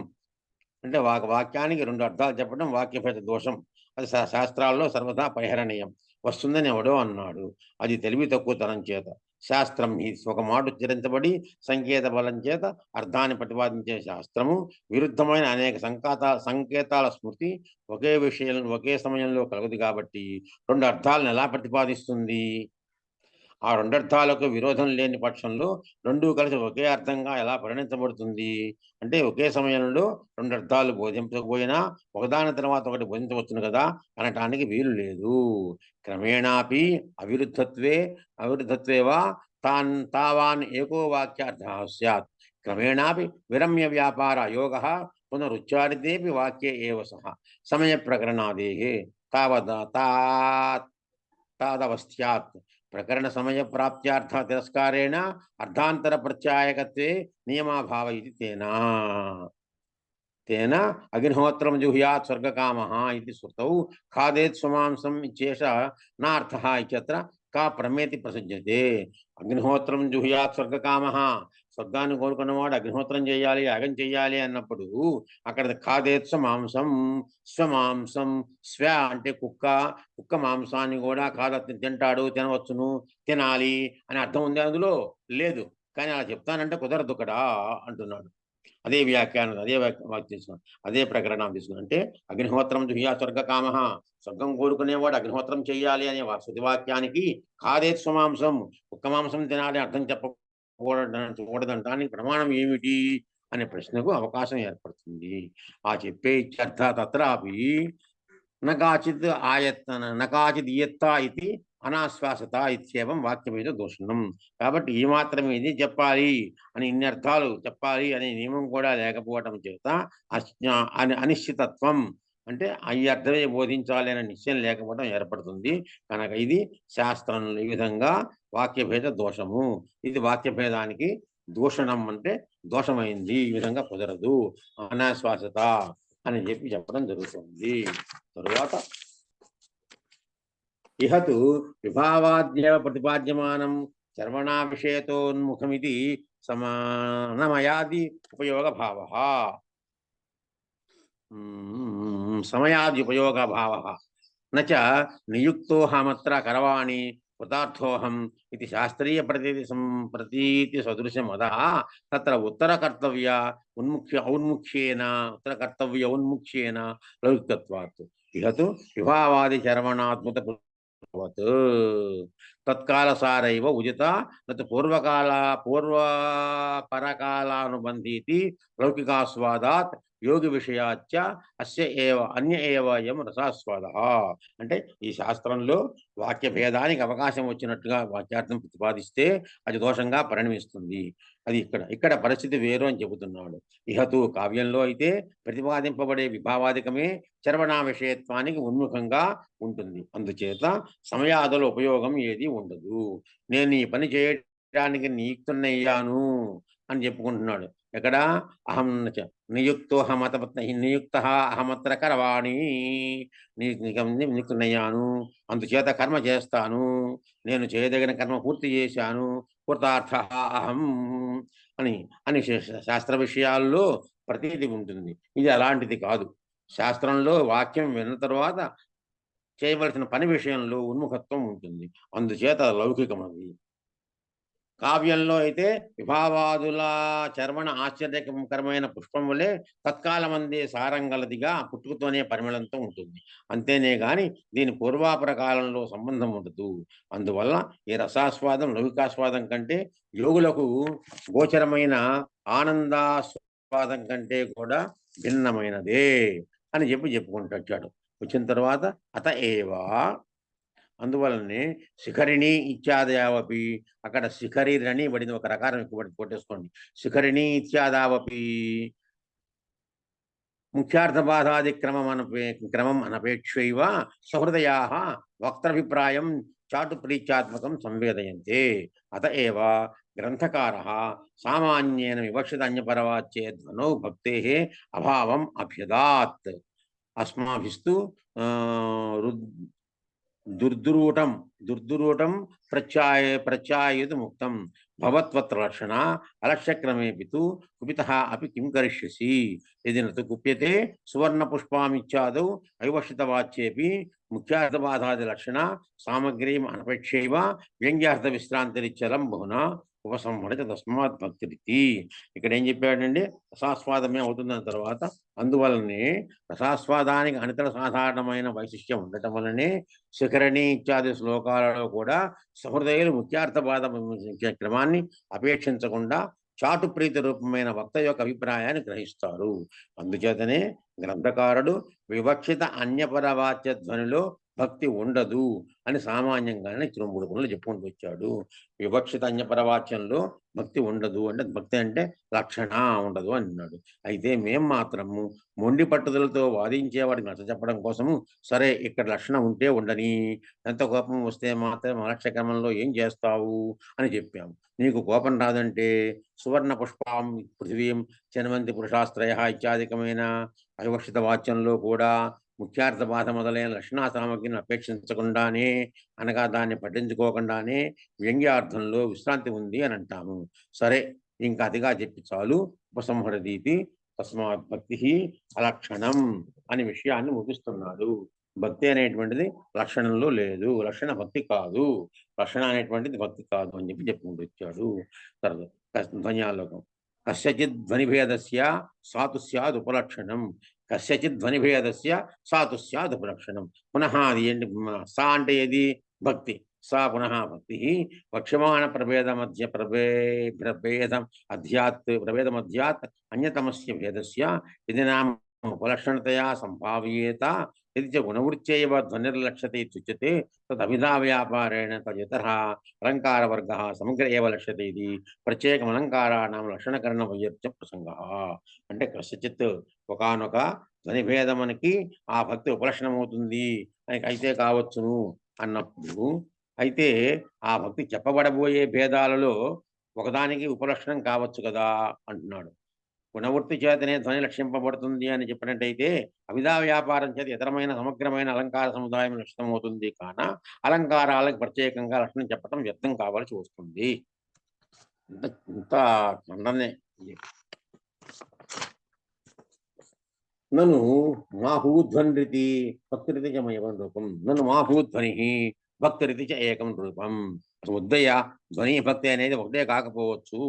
అంటే వాక్యానికి రెండు అర్థాలు చెప్పడం వాక్యభేద దోషం, అది శాస్త్రాల్లో సర్వదా పరిహరణీయం వస్తుందని ఎవడో అన్నాడు. అది తెలివి తక్కువతనం చేత శాస్త్రం ఒక మాట ఉచ్చరించబడి సంకేత బలం చేత అర్థాన్ని ప్రతిపాదించే శాస్త్రము విరుద్ధమైన అనేక సంకేతాల స్మృతి ఒకే విషయం ఒకే సమయంలో కలగదు కాబట్టి రెండు అర్థాలను ఎలా ప్రతిపాదిస్తుంది? ఆ రెండర్థాలకు విరోధం లేని పక్షంలో రెండూ కలిసి ఒకే అర్థంగా ఎలా పరిణించబడుతుంది? అంటే ఒకే సమయంలో రెండు అర్థాలు బోధించకపోయినా ఒకదాని తర్వాత ఒకటి బోధించవచ్చును కదా అనటానికి వీలు లేదు. క్రమేణాపి అవిరుద్ధత్వేవా తావాన్ ఏకో వాక్యార్థ స్యాత్. క్రమేణాపి విరమ్య వ్యాపార యోగ పునరుచ్చారితేపి వాక్యే ఏవ సహ సమయ ప్రకరణాదేహే తాదవస్థ్యాత్. ప్రకరణ సమయ ప్రాప్త్యార్థ తిరస్కారేణ అర్థాంతర ప్రత్యాయకత్వే నియమాభావ ఇది తేన అగ్నిహోత్రం జుహ్యాత్ స్వర్గకామః ఇది శ్రుతౌ ఖాదేత్ స్వమాంసం ఇచ్చేష నార్థః ఇత్యత్ర కా ప్రమేతి ప్రసిద్ధ్యతే. అగ్నిహోత్రం జుహ్యాత్ స్వర్గకామః, స్వర్గాన్ని కోరుకున్నవాడు అగ్నిహోత్రం చేయాలి యాగం చేయాలి అన్నప్పుడు అక్కడ ఖాదేత్ స్వమాంసం స్వ అంటే కుక్క మాంసాన్ని కూడా తింటాడు, తినవచ్చును, తినాలి అని అర్థం ఉంది, అందులో లేదు. కానీ అలా చెప్తానంటే కుదరదు ఇక్కడ అంటున్నాడు. అదే వ్యాఖ్యానం, అదే వాక్యం తీసుకున్నాను, అదే ప్రకరణం తీసుకున్నాను. అంటే అగ్నిహోత్రం జుహ్యా స్వర్గకామ, స్వర్గం కోరుకునేవాడు అగ్నిహోత్రం చేయాలి అనే శుతివాక్యానికి ఖాదేత్ స్వమాంసం, కుక్క మాంసం తినాలి అర్థం చెప్పకూడదంటానికి ప్రమాణం ఏమిటి అనే ప్రశ్నకు అవకాశం ఏర్పడుతుంది. ఆ చెప్పే ఇత్యర్థ తత్రాపి నకాచిత్ ఇయత్తా ఇది అనాశ్వాసత ఇత్యేవం వాక్యమేదో దూషణం. కాబట్టి ఈ మాత్రమే ఇది చెప్పాలి అని, ఇన్ని అర్థాలు చెప్పాలి అనే నియమం కూడా లేకపోవటం చేత అనిశ్చితత్వం, అంటే ఈ అర్థమే బోధించాలి అనే నిశ్చయం లేకపోవడం ఏర్పడుతుంది. కనుక ఇది శాస్త్రంలో ఈ విధంగా వాక్యభేద దోషము. ఇది వాక్యభేదానికి దూషణం, అంటే దోషమైంది, ఈ విధంగా కుదరదు, అనాశ్వాసత అని చెప్పడం జరుగుతుంది. తరువాత ఇహతు విభావాద్యేవ ప్రతిపాద్యమానం సర్వణా విషయతోన్ముఖమితి సమానమయాది ఉపయోగ భావ. సమయాది ఉపయోగ భావ నచ నియుక్తోహమత్ర కరవాణి కృతార్థోహం ఇది శాస్త్రీయ ప్రతీతి సదృశమద తత్ర ఉత్తరకర్తవ్య ఔన్ముఖ్యేన లౌకికత్వాత్. ఇహతు విభావాది చర్వణాత్మత తత్కాలసారైవ ఉచిత నతు పూర్వపరకాలానుబంధీతి లౌకికాస్వాదాత్ యోగి విషయాచ్చ అస్య ఏవ అన్య ఏవ యం రసాస్వాద. అంటే ఈ శాస్త్రంలో వాక్య భేదానికి అవకాశం వచ్చినట్టుగా వాక్యార్థం ప్రతిపాదిస్తే అది దోషంగా పరిణమిస్తుంది. అది ఇక్కడ పరిస్థితి వేరు అని చెబుతున్నాడు. ఇహతు కావ్యంలో అయితే ప్రతిపాదింపబడే విభావాధికమే చర్వణా విషయత్వానికి ఉన్ముఖంగా ఉంటుంది. అందుచేత సమయాదుల ఉపయోగం ఏది ఉండదు. నేను ఈ పని చేయడానికి నియుక్తున్నయ్యాను అని చెప్పుకుంటున్నాడు. ఎక్కడ నియుక్త అహమత్ర కరవాణి, నియుక్తున్నయ్యాను, అందుచేత కర్మ చేస్తాను, నేను చేయదగిన కర్మ పూర్తి చేశాను, కృతార్థ అహం అని శాస్త్ర విషయాల్లో ప్రతీతి ఉంటుంది. ఇది అలాంటిది కాదు. శాస్త్రంలో వాక్యం విన్న తర్వాత చేయవలసిన పని విషయంలో ఉన్ముఖత్వం ఉంటుంది. అందుచేత లౌకికమది. కావ్యంలో అయితే విభావాదుల చర్వణ ఆశ్చర్యకరమైన పుష్పం వలె తత్కాలమందే సారంగలదిగా పుట్టుకతోనే పరిమళంతో ఉంటుంది. అంతేనే గాని దీని పూర్వాపర కాలంలో సంబంధం ఉండదు. అందువల్ల ఈ రసాస్వాదం లౌకికాస్వాదం కంటే యోగులకు గోచరమైన ఆనందాస్వాదం కంటే కూడా భిన్నమైనదే అని చెప్పుకుంటూ వచ్చాడు. వచ్చిన తర్వాత అత ఏవా, అందువలనే శిఖరిణి ఇత్యాదావపి, అక్కడ శిఖరిని పడింది, ఒక రకారం ఎక్కువ కొట్టేసుకోండి. శిఖరిణి ఇత్యాదావపి క్రమం అనపేక్షైవ సహృదయా వక్తభిప్రాయం చాటు ప్రీత్యాత్మకం సంవేదయంతే. అత ఏవ గ్రంథకారः సామాన్యేన వివక్షిత అన్యపరవాచ్యేధ్వనౌ భక్తేః అభావం అభ్యదాత్. అస్మాభిస్తు దుర్దురూటం ప్రత్యాయేతు ముక్తం భవత్వత్ర లక్షణ అలక్ష్యక్రమేపి తు కుపితః అపి కిం కరిష్యసి యది నతు కుప్యతే సువర్ణ పుష్పామిత్యాదౌ అవివక్షితవాచ్యేపి ముఖ్యార్థబాధాది లక్షణ సామగ్రీం అనపేక్షైవ వ్యంగ్యార్థ విశ్రాంతిరిచ్చలం బహునా ఉపసంహరిత తస్మాత్ భక్తిరితి. ఇక్కడ ఏం చెప్పాడండి? రసాస్వాదమే అవుతుందని తర్వాత అందువలనే రసాస్వాదానికి అనితర సాధారణమైన వైశిష్ట్యం ఉండటం వలనే శిఖరణి ఇత్యాది శ్లోకాలలో కూడా సహృదయులు ముఖ్యార్థబాధ క్రమాన్ని అపేక్షించకుండా చాటు ప్రీతి రూపమైన వక్త యొక్క అభిప్రాయాన్ని గ్రహిస్తారు. అందుచేతనే గ్రంథకారుడు వివక్షిత అన్యపరవాచ్య ధ్వనిలో భక్తి ఉండదు అని సామాన్యంగానే తిరుమూడుకులు చెప్పుకుంటూ వచ్చాడు. వివక్షిత అన్యపరవాచ్యంలో భక్తి ఉండదు అంటే భక్తి అంటే లక్షణ ఉండదు అన్నాడు. అయితే మేం మాత్రము మొండి పట్టుదలతో వాదించేవాడికి నచ్చ చెప్పడం కోసము సరే ఇక్కడ లక్షణ ఉంటే ఉండని, ఎంత కోపం వస్తే మాత్రం అలక్ష్య క్రమంలో ఏం చేస్తావు అని చెప్పాము. నీకు కోపం రాదంటే సువర్ణ పుష్పం పృథివీం జనమంతి పురుషాస్త్రయ ఇత్యాదికమైన అవివక్షిత వాచ్యంలో కూడా ముఖ్యార్థ బాధ మొదలైన లక్షణా సామగ్రిని అపేక్షించకుండానే అనగా దాన్ని పట్టించుకోకుండానే వ్యంగ్యార్థంలో విశ్రాంతి ఉంది అని అంటాము. సరే ఇంకా అతిగా చెప్పి చాలు, ఉపసంహరదీతి తస్మాత్ భక్తి అలక్షణం అనే విషయాన్ని ముగిస్తున్నాడు. భక్తి అనేటువంటిది లక్షణంలో లేదు, లక్షణ భక్తి కాదు, లక్షణ అనేటువంటిది భక్తి కాదు అని చెప్పి చెప్పుకుంటూ వచ్చాడు. ధ్వన్యాలోకం కస్యచిత్ ధ్వనిభేదస్య సాతు స్యాద్ ఉపలక్షణం, కస్యచిత్ ధ్వనిభేదస్య సాతు స్యాద్ ఉపలక్షణం. పునః అది ఏంటి? సా అంటే ఏది? భక్తి. సా పునః భక్తి వక్ష్యమాణ ప్రభేదం అధ్యాత్ అన్యతమస్య భేదస్య ఇది నామ ఉపలక్షణతయా సంభావ్యేత यदि च गुणवृत्त्यैव ध्वनिर्लक्ष्यते इत्युच्यते तदभिधा व्यापारेण तदितरः अलङ्कारवर्गः समग्र एव लक्ष्यते इति प्रत्येकमलङ्काराणां लक्षणकरणवैयर्थ्य प्रसङ्गः. అంటే కస్యచిత్ ఒకానొక ధ్వనిభేదమునికి ఆ భక్తి ఉపలక్షణమవుతుంది అయితే కావచ్చును అన్నప్పుడు, అయితే ఆ భక్తి చెప్పబడబోయే భేదాలలో ఒకదానికి ఉపలక్షణం కావచ్చు కదా అంటున్నాడు. గుణవృత్తి చేతనే ధ్వని లక్షింపబడుతుంది అని చెప్పినట్టయితే అవిధా వ్యాపారం చేత ఇతరమైన సమగ్రమైన అలంకార సముదాయం లక్షితమవుతుంది కాన అలంకారాలకు ప్రత్యేకంగా లక్షణం చెప్పడం వ్యర్థం కావాల్సి వస్తుంది. ఇంత ఖండనే. నన్ను మాహూధ్వనిరితి భక్తిరితి చ ఏకం రూపం, నన్ను మాహూధ్వని భక్తిరితి చ ఏకం రూపం. ఉద్దయ ధ్వని భక్తి అనేది ఒకటే కాకపోవచ్చు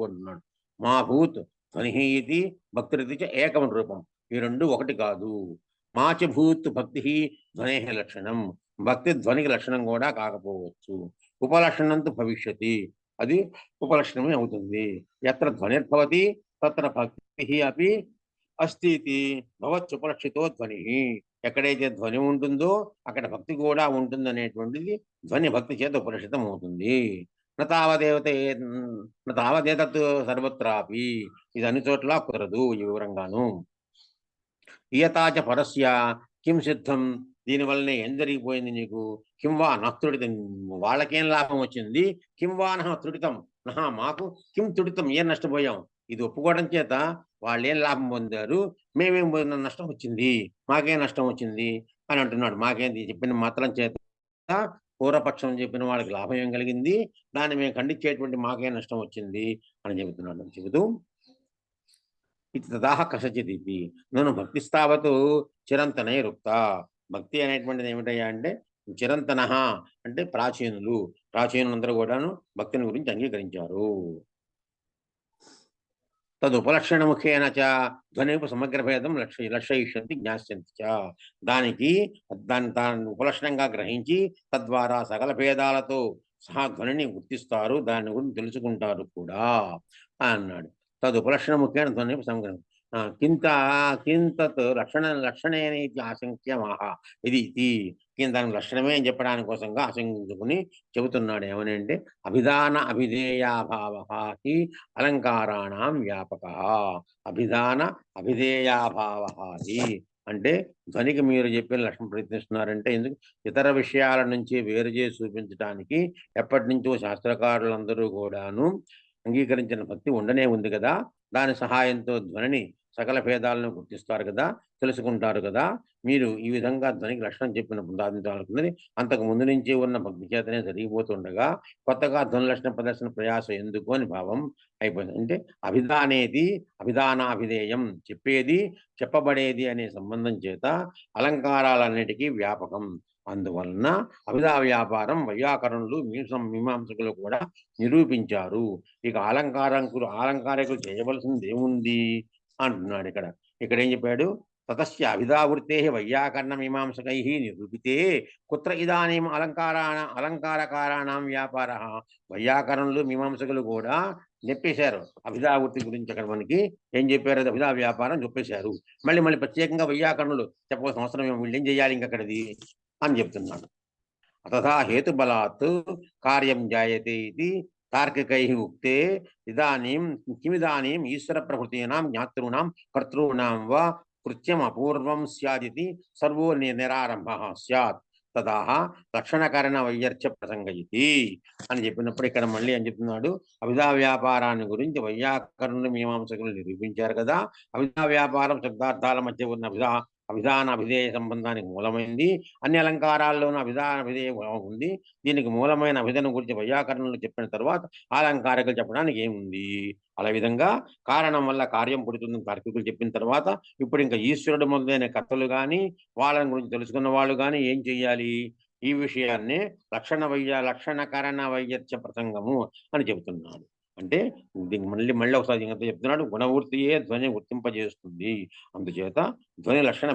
అంటున్నాడు. మాభూత్ ధ్వని ఇది భక్తిరితి చ ఏకం రూపం, ఈ రెండు ఒకటి కాదు. మాచ భూత్ భక్తి ధ్వనే లక్షణం, భక్తి ధ్వనికి లక్షణం కూడా కాకపోవచ్చు. ఉపలక్షణంతో భవిష్యతి, అది ఉపలక్షణమే అవుతుంది. ఎత్ర ధ్వనిర్భవతి తత్ర భక్తి అపి అస్థితి భవత్యుపలక్షితో ధ్వని, ఎక్కడైతే ధ్వని ఉంటుందో అక్కడ భక్తి కూడా ఉంటుంది అనేటువంటిది ధ్వని భక్తి చేత ఉపలక్షితం అవుతుంది. తావదేతత్ సర్వత్రాపి, ఇది అన్ని చోట్ల కుదరదు ఈ వివరంగాను. ఇయతాచ పరస్య కిం సిద్ధం, దీనివల్లనే ఏం జరిగిపోయింది నీకు? కిం వా నత్రుడితం, వాళ్ళకేం లాభం వచ్చింది? కిం వా నహ త్రుడితం, నహా మాకు కిం త్రుడితం, ఏం నష్టపోయాం? ఇది ఒప్పుకోవడం చేత వాళ్ళేం లాభం పొందారు, మేమేం నష్టం వచ్చింది, మాకేం నష్టం వచ్చింది అని అంటున్నాడు. మాకేం చెప్పిన మాత్రం చేత పూర్వపక్షం చెప్పిన వాళ్ళకి లాభం ఏం కలిగింది, దాన్ని మేము ఖండించేటువంటి మాకేం నష్టం వచ్చింది అని చెబుతున్నాడు. చెబుతూ ఇది తదాహ కసచిత్ ఇది నన్ను భక్తిస్తావతు చిరంతనై రుక్త. భక్తి అనేటువంటిది ఏమిటయ్యా అంటే చిరంతన అంటే ప్రాచీనులందరూ కూడాను భక్తిని గురించి అంగీకరించారు. తదుపలక్షణ ముఖేన చ ధ్వనిపు సమగ్ర భేదం లక్షయిష్యంతి జ్ఞాస్యంతి చ, దాన్ని ఉపలక్షణంగా గ్రహించి తద్వారా సకల భేదాలతో సహా ధ్వనిని గుర్తిస్తారు, దాని గురించి తెలుసుకుంటారు కూడా అన్నాడు. తదుపలక్షణ ముఖ్యమైన ధ్వని సమగ్రం. కింత కింతత్ లక్షణేన ఇది ఆశంక్యమాహ ఇది దానికి లక్షణమే అని చెప్పడానికి కోసంగా ఆశంకించుకుని చెబుతున్నాడు. ఏమని అంటే అభిధాన అభిధేయాభావ హి అలంకారాణం వ్యాపక. అభిధాన అభిధేయాభావ హి అంటే ధ్వనికి మీరు చెప్పిన లక్షణం ప్రయత్నిస్తున్నారంటే ఎందుకు ఇతర విషయాల నుంచి వేరు చేసి చూపించడానికి ఎప్పటి నుంచో శాస్త్రకారులందరూ కూడాను అంగీకరించిన భక్తి ఉండనే ఉంది కదా. దాని సహాయంతో ధ్వనిని సకల భేదాలను గుర్తిస్తారు కదా, తెలుసుకుంటారు కదా. మీరు ఈ విధంగా ధ్వనికి లక్షణం చెప్పిన బృందాదించాలనుకున్నది అంతకు ముందు నుంచి ఉన్న భక్తి చేతనే జరిగిపోతుండగా కొత్తగా ధ్వని లక్షణ ప్రదర్శన ప్రయాసం ఎందుకు అని భావం అయిపోయింది. అంటే అభిధానేది అభిధానాభిధేయం, చెప్పేది చెప్పబడేది అనే సంబంధం చేత అలంకారాలన్నిటికీ వ్యాపకం. అందువలన అభిధా వ్యాపారం వైయాకరణులు మీమాంసకులు కూడా నిరూపించారు. ఇక ఆలంకారికులు చేయవలసింది ఏముంది అంటున్నాడు. ఇక్కడ ఏం చెప్పాడు? తతస్య అభిధావృత్తే వైయాకరణ మీమాంసకై నిరూపితే కుత్ర ఇదానీం అలంకారకారాణం వ్యాపార. వైయాకరణులు మీమాంసకులు కూడా చెప్పేశారు అభిధావృత్తి గురించి. అక్కడ మనకి ఏం చెప్పారు? అభిధా వ్యాపారం చెప్పేశారు. మళ్ళీ ప్రత్యేకంగా వైయాకరణులు చెప్పవలసిన అవసరం వీళ్ళు ఏం చేయాలి ఇంకక్కడిది అని చెప్తున్నాడు. తథా హేతుబలాత్ కార్యం జాయతే ఇది తార్కికై ఉక్తే ఇదానీం కిమిదానీం ఈశ్వర ప్రకృతీనాం జ్ఞాతॄణాం కర్తॄణాం వా కృత్యం అపూర్వం స్యాదితి సర్వో నిరారంభః స్యాత్ తదా లక్షణకరణ వైయర్చ ప్రసంగయితి అని చెప్పినప్పుడు ఇక్కడ మళ్ళీ ఏం చెప్తున్నాడు? అభిధా వ్యాపారాన్ని గురించి వైయాకరణులు మీమాంసకులు నిరూపించారు కదా. అభిధా వ్యాపారం శబ్దార్థాల మధ్య ఉన్న అభిధాన అభిధేయ సంబంధానికి మూలమైంది. అన్ని అలంకారాల్లోనూ అభిధాన అభిధేయ ఉంది. దీనికి మూలమైన అభిధను గురించి వైయాకరణలు చెప్పిన తర్వాత అలంకారికులు చెప్పడానికి ఏముంది? అలా విధంగా కారణం వల్ల కార్యం పుడుతుందని తార్కికులు చెప్పిన తర్వాత ఇప్పుడు ఇంకా ఈశ్వరుడు మొదలైన కర్తలు కానీ వాళ్ళని గురించి తెలుసుకున్న వాళ్ళు కానీ ఏం చెయ్యాలి? ఈ విషయాన్ని లక్షణకరణ వైయర్చ ప్రసంగము అని చెబుతున్నాడు. అంటే దీనికి మళ్ళీ ఒకసారి చెప్తున్నాడు. గుణవృత్తియే ధ్వని గుర్తింపజేస్తుంది. అందుచేత ధ్వని లక్షణ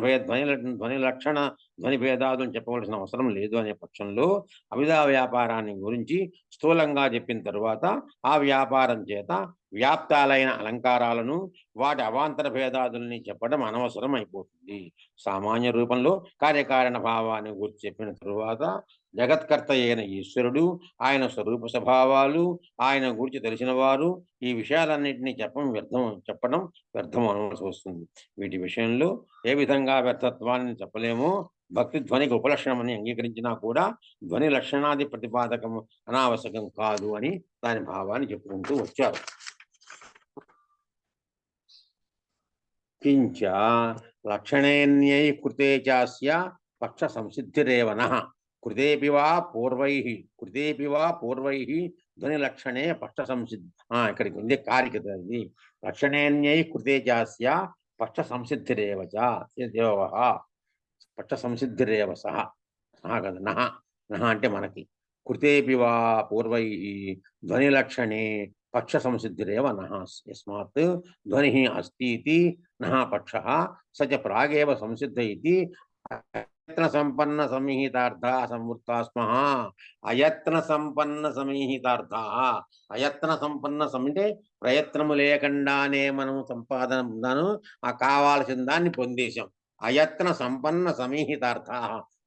ధ్వని భేదాదుని చెప్పవలసిన అవసరం లేదు అనే పక్షంలో అభిధా వ్యాపారాన్ని గురించి స్థూలంగా చెప్పిన తర్వాత ఆ వ్యాపారం చేత వ్యాప్తాలైన అలంకారాలను వాటి అవాంతర భేదాదుల్ని చెప్పడం అనవసరం అయిపోతుంది. సామాన్య రూపంలో కార్యకారణ భావాన్ని గురించి చెప్పిన తరువాత జగత్కర్త అయిన ఈశ్వరుడు, ఆయన స్వరూప స్వభావాలు, ఆయన గురించి తెలిసిన వారు ఈ విషయాలన్నింటినీ చెప్పడం వ్యర్థం అనవలసి వస్తుంది. వీటి విషయంలో ఏ విధంగా వ్యర్థత్వాన్ని చెప్పలేమో భక్తి ధ్వనికి ఉపలక్షణమని అంగీకరించినా కూడా ధ్వని లక్షణాది ప్రతిపాదకము అనావశ్యకం కాదు అని దాని భావాన్ని చెప్పుకుంటూ వచ్చారు. కించ లక్షణేన్యై కృతే చాస్య పక్ష సంసిద్ధిరేవన కృతేపి వా పూర్వైః ధ్వని లక్షణే పక్ష సంసిద్ధి. ఇక్కడికి ఉంది కారిక. లక్షణేన్యై కృతే చాస్య పక్ష సంసిద్ధిరేవ పక్ష సంసిద్ధిరేవ సహ కదా. నహ అంటే మనకి కృతేపి వా పూర్వైః ధ్వని లక్షణే పక్ష సంసిద్ధిరేవ నః యస్మాత్ ధ్వని అస్తి ఇతి నః పక్షః స చ ప్రాగేవ సంసిద్ధ ఇతి అయత్న సంపన్న సంహితార్థా సంవృత్తా స్మః. అయత్న సంపన్న సంహితార్థా. అయత్న సంపన్న అంటే ప్రయత్నము లేకుండానే మనం సంపాదనను కావాల్సిన దాన్ని పొందేశాం. అయత్న సంపన్న సంహితార్థా,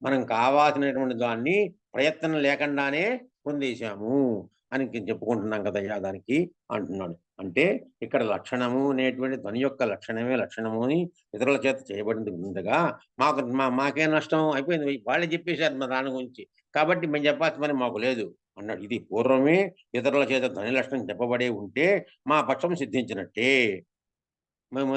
మనం కావాల్సినటువంటి దాన్ని ప్రయత్నం లేకుండానే పొందేశాము అని చెప్పుకుంటున్నాం కదయ్యా దానికి అంటున్నాడు. అంటే ఇక్కడ లక్షణము అనేటువంటి ధ్వని యొక్క లక్షణము అని ఇతరుల చేత చేయబడింది ఉండగా మాకే నష్టం అయిపోయింది. వాళ్ళే చెప్పేశారు మా దాని గురించి, కాబట్టి మేము చెప్పాల్సిన పని మాకు లేదు అన్నాడు. ఇది పూర్వమే ఇతరుల చేత ధ్వని లక్షణం చెప్పబడే ఉంటే మా పక్షం సిద్ధించినట్టే. మేము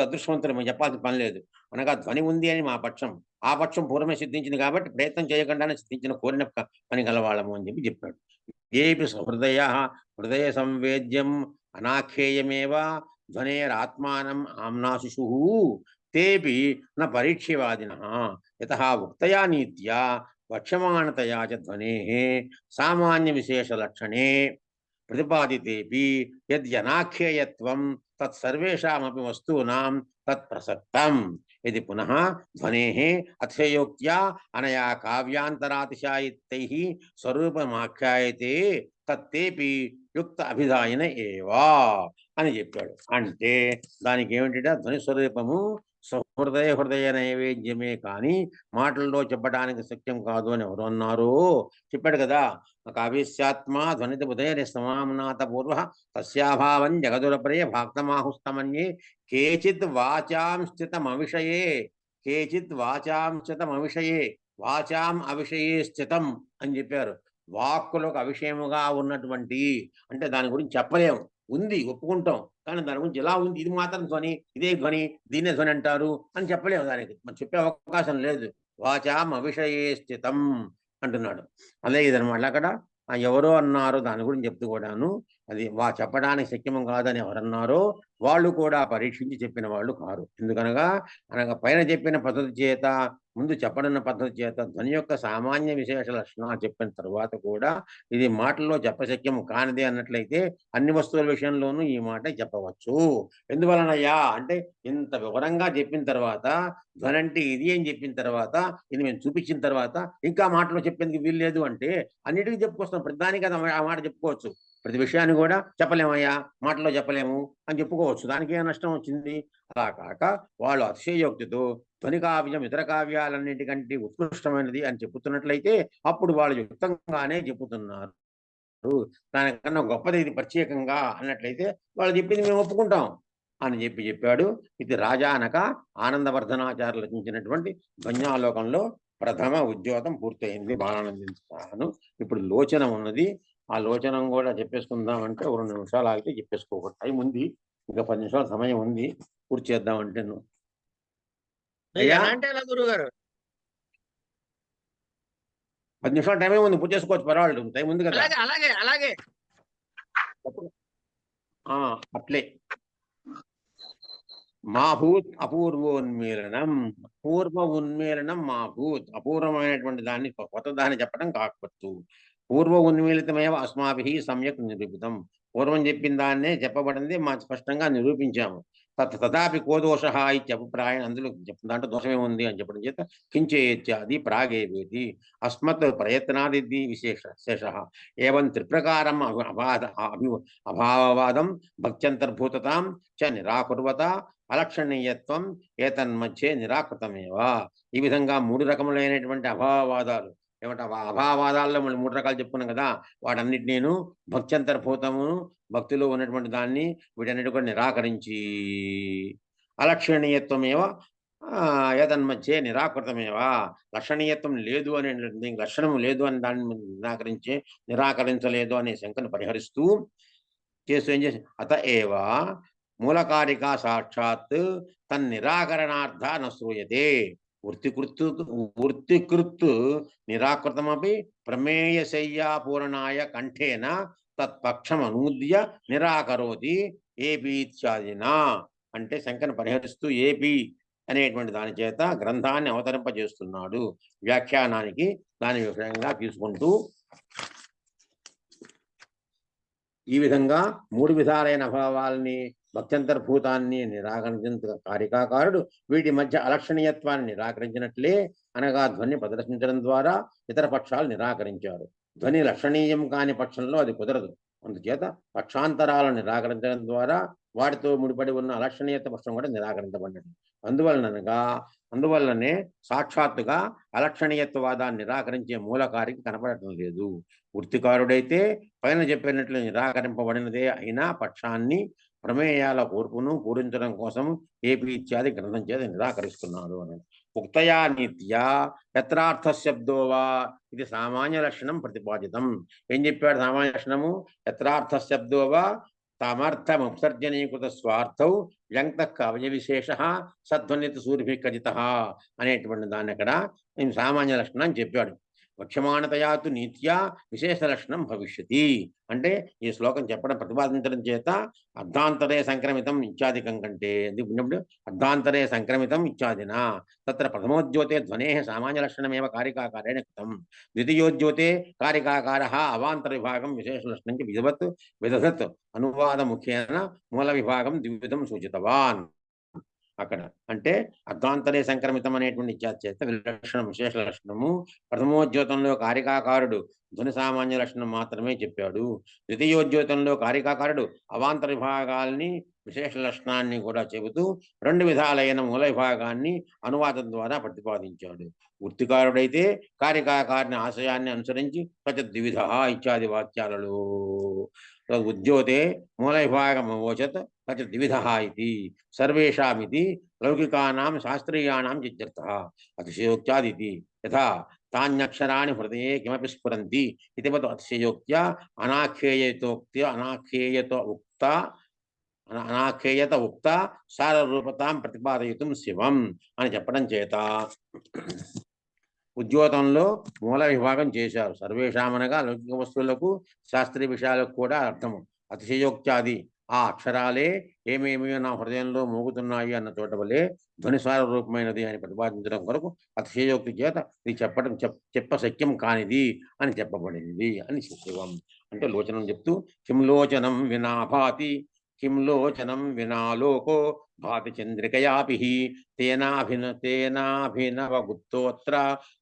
అదృష్టవంతులు, మేము చెప్పాల్సిన పని లేదు. అనగా ధ్వని ఉంది అని మా పక్షం, ఆ పక్షం పూర్వమే సిద్ధించింది కాబట్టి ప్రయత్నం చేయకుండానే సిద్ధించిన కోరిన పని గలవాళ్ళము అని చెప్పాడు. ఏపి హృదయ సంవేద్యం అనాఖ్యేయమేవ ధ్వనేరాత్మానం ఆమ్నాశిషు తేపి న పరీక్ష్యవాదినః యతః ఉక్తయా నీత్యా వక్ష్యమాణతయా చ ధ్వనేః సామాన్య విశేష లక్షణే ప్రతిపాదితేపి యద్యనాఖ్యేయత్వం తత్సర్వేషామపి వస్తూనాం తత్ప్రసక్తం. ఇది పునః ధ్వనేః అతిశయోక్త్యా అనయా కావ్యాంతరాతిశాయితైః స్వరూపమాఖ్యాయతే తత్తేపి యుక్త అభిధాయన ఏవా అని చెప్పాడు. అంటే దానికి ఏమిటంటే ధ్వని స్వరూపము హృదయ నైవేద్యమే కానీ మాటల్లో చెప్పడానికి సత్యం కాదు అని ఎవరు అన్నారో చెప్పాడు కదా. కావ్యస్యాత్మ ధ్వనిత ఉదయ సమామ్నాత పూర్వ తస్యాభావం జగదురపరే భాక్తమాహుస్తమన్యే కేచిత్ వాచాం స్థితమవిషయే కేచిత్ వాచాం స్థితమవిషయే వాచాం అవిషయే స్థితం అని చెప్పారు. వాక్కులకు అవిషయముగా ఉన్నటువంటి అంటే దాని గురించి చెప్పలేము. ఉంది ఒప్పుకుంటాం, కానీ దాని గురించి ఎలా ఉంది, ఇది మాత్రం ధ్వని, ఇదే ధ్వని, దీన్నే ధ్వని అంటారు అని చెప్పలేము. దానికి మనం చెప్పే అవకాశం లేదు. వాచాం అవిషయే స్థితం అంటున్నాడు. అలాగే ఇదనమాట. అక్కడ ఎవరో అన్నారు దాని గురించి చెప్తూ కూడాను అది చెప్పడానికి శక్యం కాదని ఎవరన్నారో వాళ్ళు కూడా పరీక్షించి చెప్పిన వాళ్ళు కారు. ఎందుకనగా పైన చెప్పిన పద్ధతి చేత, ముందు చెప్పనున్న పద్ధతి చేత ధ్వని యొక్క సామాన్య విశేష లక్షణాలు చెప్పిన తర్వాత కూడా ఇది మాటల్లో చెప్పశక్యం కానిదే అన్నట్లయితే అన్ని వస్తువుల విషయంలోనూ ఈ మాట చెప్పవచ్చు. ఎందువలనయ్యా అంటే ఇంత వివరంగా చెప్పిన తర్వాత ధ్వని అంటే ఇది అని చెప్పిన తర్వాత ఇది మేము చూపించిన తర్వాత ఇంకా మాటలో చెప్పేందుకు వీల్లేదు అంటే అన్నిటికీ చెప్పుకొస్తాం. ప్రతిదానికి కదా ఆ మాట చెప్పుకోవచ్చు. ప్రతి విషయాన్ని కూడా చెప్పలేమయ్యా, మాటలో చెప్పలేము అని చెప్పుకోవచ్చు. దానికి ఏ నష్టం వచ్చింది? అలా కాక వాళ్ళు అతిశయోక్తితో ధ్వని కావ్యం ఇతర కావ్యాలన్నింటికంటే ఉత్కృష్టమైనది అని చెప్పుతున్నట్లయితే అప్పుడు వాళ్ళు యుక్తంగానే చెప్పుతున్నారు. దానికన్నా గొప్పది ఇది ప్రత్యేకంగా అన్నట్లయితే వాళ్ళు చెప్పింది మేము ఒప్పుకుంటాం అని చెప్పాడు. ఇది రాజానక ఆనందవర్ధనాచార్యులు రచించినటువంటి ధ్వన్యాలోకంలో ప్రథమ ఉద్యోగం పూర్తయింది. బాలానందించాను. ఇప్పుడు లోచనం ఉన్నది. ఆ లోచనం కూడా చెప్పేసుకుందామంటే 2 నిమిషాలు ఆగితే చెప్పేసుకోకూడదు. టైం ఉంది, ఇంకా 10 నిమిషాల సమయం ఉంది. పూర్తి చేద్దామంటే నువ్వు అయ్యా 10 నిమిషాల టైమే ఉంది, పూర్తి చేసుకోవచ్చు, పర్వాలేదు, టైం ఉంది కదా. అలాగే అట్లే మాభూత్ అపూర్వోన్మీలనం, పూర్వ ఉన్మీలనం మాభూత్, అపూర్వమైనటువంటి దాన్ని కొత్త దాన్ని చెప్పడం కాకపోవచ్చు. పూర్వ ఉన్మీలితమేవ అస్మాభి సమ్యక్ నిరూపితం, పూర్వం చెప్పిన దాన్నే చెప్పబడింది మా స్పష్టంగా నిరూపించాము. తథాపి కోదోష ఇత్యభిప్రాయం, అందులో దాంట్లో దోషమేముంది అని చెప్పడం చేత కించేత్యాది ప్రాగేవేది అస్మత్ ప్రయత్నాది విశేష ఏవం త్రిప్రకారం అభావవాదం భక్త్యంతర్భూతతాం చ నిరాకుర్వత అలక్షణీయత్వం ఏతన్మధ్యే నిరాకృతమేవా. ఈ విధంగా 3 రకములైనటువంటి అభావవాదాలు ఏమంటే అభావవాదాల్లో మనం 3 రకాలు చెప్పుకున్నాం కదా. వాటన్నిటి నేను భక్త్యంతర్భూతమును, భక్తిలో ఉన్నటువంటి దాన్ని వీటన్నిటి కూడా నిరాకరించి అలక్షణీయత్వమేవ ఏతన్మధ్యే నిరాకృతమేవా, లక్షణీయత్వం లేదు అనే లక్షణం లేదు అని దాన్ని నిరాకరించలేదు అనే శంకను పరిహరిస్తూ చేస్తూ ఏం చేసి అత ఏవ మూలకారిక సాక్షాత్ తన్నిరాకరణార్థ నూయతే వృత్తికృత్ నిరాకృతమపి ప్రమేయశయ్యాపూరణాయ కంఠేన తత్పక్షమనూద్య నిరాకరోతి ఏపీ ఇత్యాదినా. అంటే శంకను పరిహరిస్తూ ఏపీ అనేటువంటి దాని చేత గ్రంథాన్ని అవతరింపజేస్తున్నాడు. వ్యాఖ్యానానికి దాని విషయంగా తీసుకుంటూ ఈ విధంగా 3 విధాలైన భావాలని భక్త్యంతర్భూతాన్ని నిరాకరించిన కారికాకారుడు వీటి మధ్య అలక్షణీయత్వాన్ని నిరాకరించినట్లే, అనగా ధ్వని ప్రదర్శించడం ద్వారా ఇతర పక్షాలు నిరాకరించారు. ధ్వని లక్షణీయం కాని పక్షంలో అది కుదరదు. అందుచేత పక్షాంతరాలను నిరాకరించడం ద్వారా వాటితో ముడిపడి ఉన్న అలక్షణీయత పక్షం కూడా నిరాకరించబడినది. అందువల్లనే సాక్షాత్తుగా అలక్షణీయత్వవాదాన్ని నిరాకరించే మూలకారికి కనపడటం లేదు. వృత్తికారుడైతే పైన చెప్పినట్లు నిరాకరింపబడినదే అయినా పక్షాన్ని ప్రమేయాల కూర్పును పూరించడం కోసం ఏపీ ఇత్యాది గ్రంథం చేత నిరాకరిస్తున్నాడు అని. ఉక్తయా నిత్యా యత్రార్థ శబ్దోవా ఇది సామాన్య లక్షణం ప్రతిపాదితం. ఏం చెప్పాడు సామాన్య లక్షణము? యత్రార్థ శబ్దోవా తమర్థముత్సర్జనీకృత స్వార్థౌ వ్యంక్త కవయ విశేష సధ్వనిత సూర్భికజిత అనేటువంటి దాన్ని అక్కడ సామాన్య లక్షణం అని చెప్పాడు. వక్ష్యమాణతయాతు నీత్యా విశేష లక్షణం భవిష్యతి అంటే ఈ శ్లోకం చెప్పడం ప్రతిపాదించడం చేత అర్ధాంతరే సంక్రమితం ఇత్యాదికం కంటే అర్ధాంతరే సంక్రమితం ఇత్యాదినా తత్ర ప్రథమోద్యోతే ధ్వనే సామాన్య లక్షణమేవ కారికాకారేణ కృతం, ద్వితీయోద్యోతే కారికాకార అవాంతర విభాగం విశేష లక్షణం విదధత్ అనువాద ముఖ్యేన మూల విభాగం ద్వివిధం సూచితవాన్. అక్కడ అంటే అర్ధాంతరే సంక్రమితం అనేటువంటి చేత విలక్షణం విశేష లక్షణము ప్రథమోద్యోతంలో కారికాకారుడు ధ్వని సామాన్య లక్షణం మాత్రమే చెప్పాడు. ద్వితీయోద్యోతంలో కారికాకారుడు అవాంతర విభాగాల్ని విశేష లక్షణాన్ని కూడా చెబుతూ రెండు విధాలైన మూల విభాగాన్ని అనువాదం ద్వారా ప్రతిపాదించాడు. వృత్తికారుడైతే కారికాకారుని ఆశయాన్ని అనుసరించి ద్విధ ఇత్యాది వాక్యాలలో ఉద్యోతే మూల విభాగమవోచత్ ద్విధ ఇది సర్వేషామితి లౌకికానాం శాస్త్రీయానాం చిత్యర్థః అతిశయోక్త్యాదితి యథా తాన్యక్షరాణి హృదయే కిమపి స్ఫురంతి ఇతివత్ అతిశయోక్త్యా అనాఖ్యేయత ఉక్త సారరూపతాం ప్రతిపాదయితుం శివం అని చెప్పడం చేత ఉద్యోతంలో మూల విభాగం చేశారు. సర్వేషామనగా లౌకిక వస్తువులకు శాస్త్రీయ విషయాలకు కూడా అర్థము. అతిశయోక్త్యాది ఆ అక్షరాలే ఏమేమి నా హృదయంలో మోగుతున్నాయి అన్న చోట వలె ధ్వనిసార రూపమైనది అని ప్రతిపాదించడం కొరకు అతిశయోక్తి చేత ఇది చెప్పశక్యం కానిది అని చెప్పబడింది అని శివం అంటే లోచనం చెప్తూ కింలోచనం వినాభాతి కింలోచనం వినాలోకో భాతి చంద్రికయాపి తేనాభినవ గుప్తోత్ర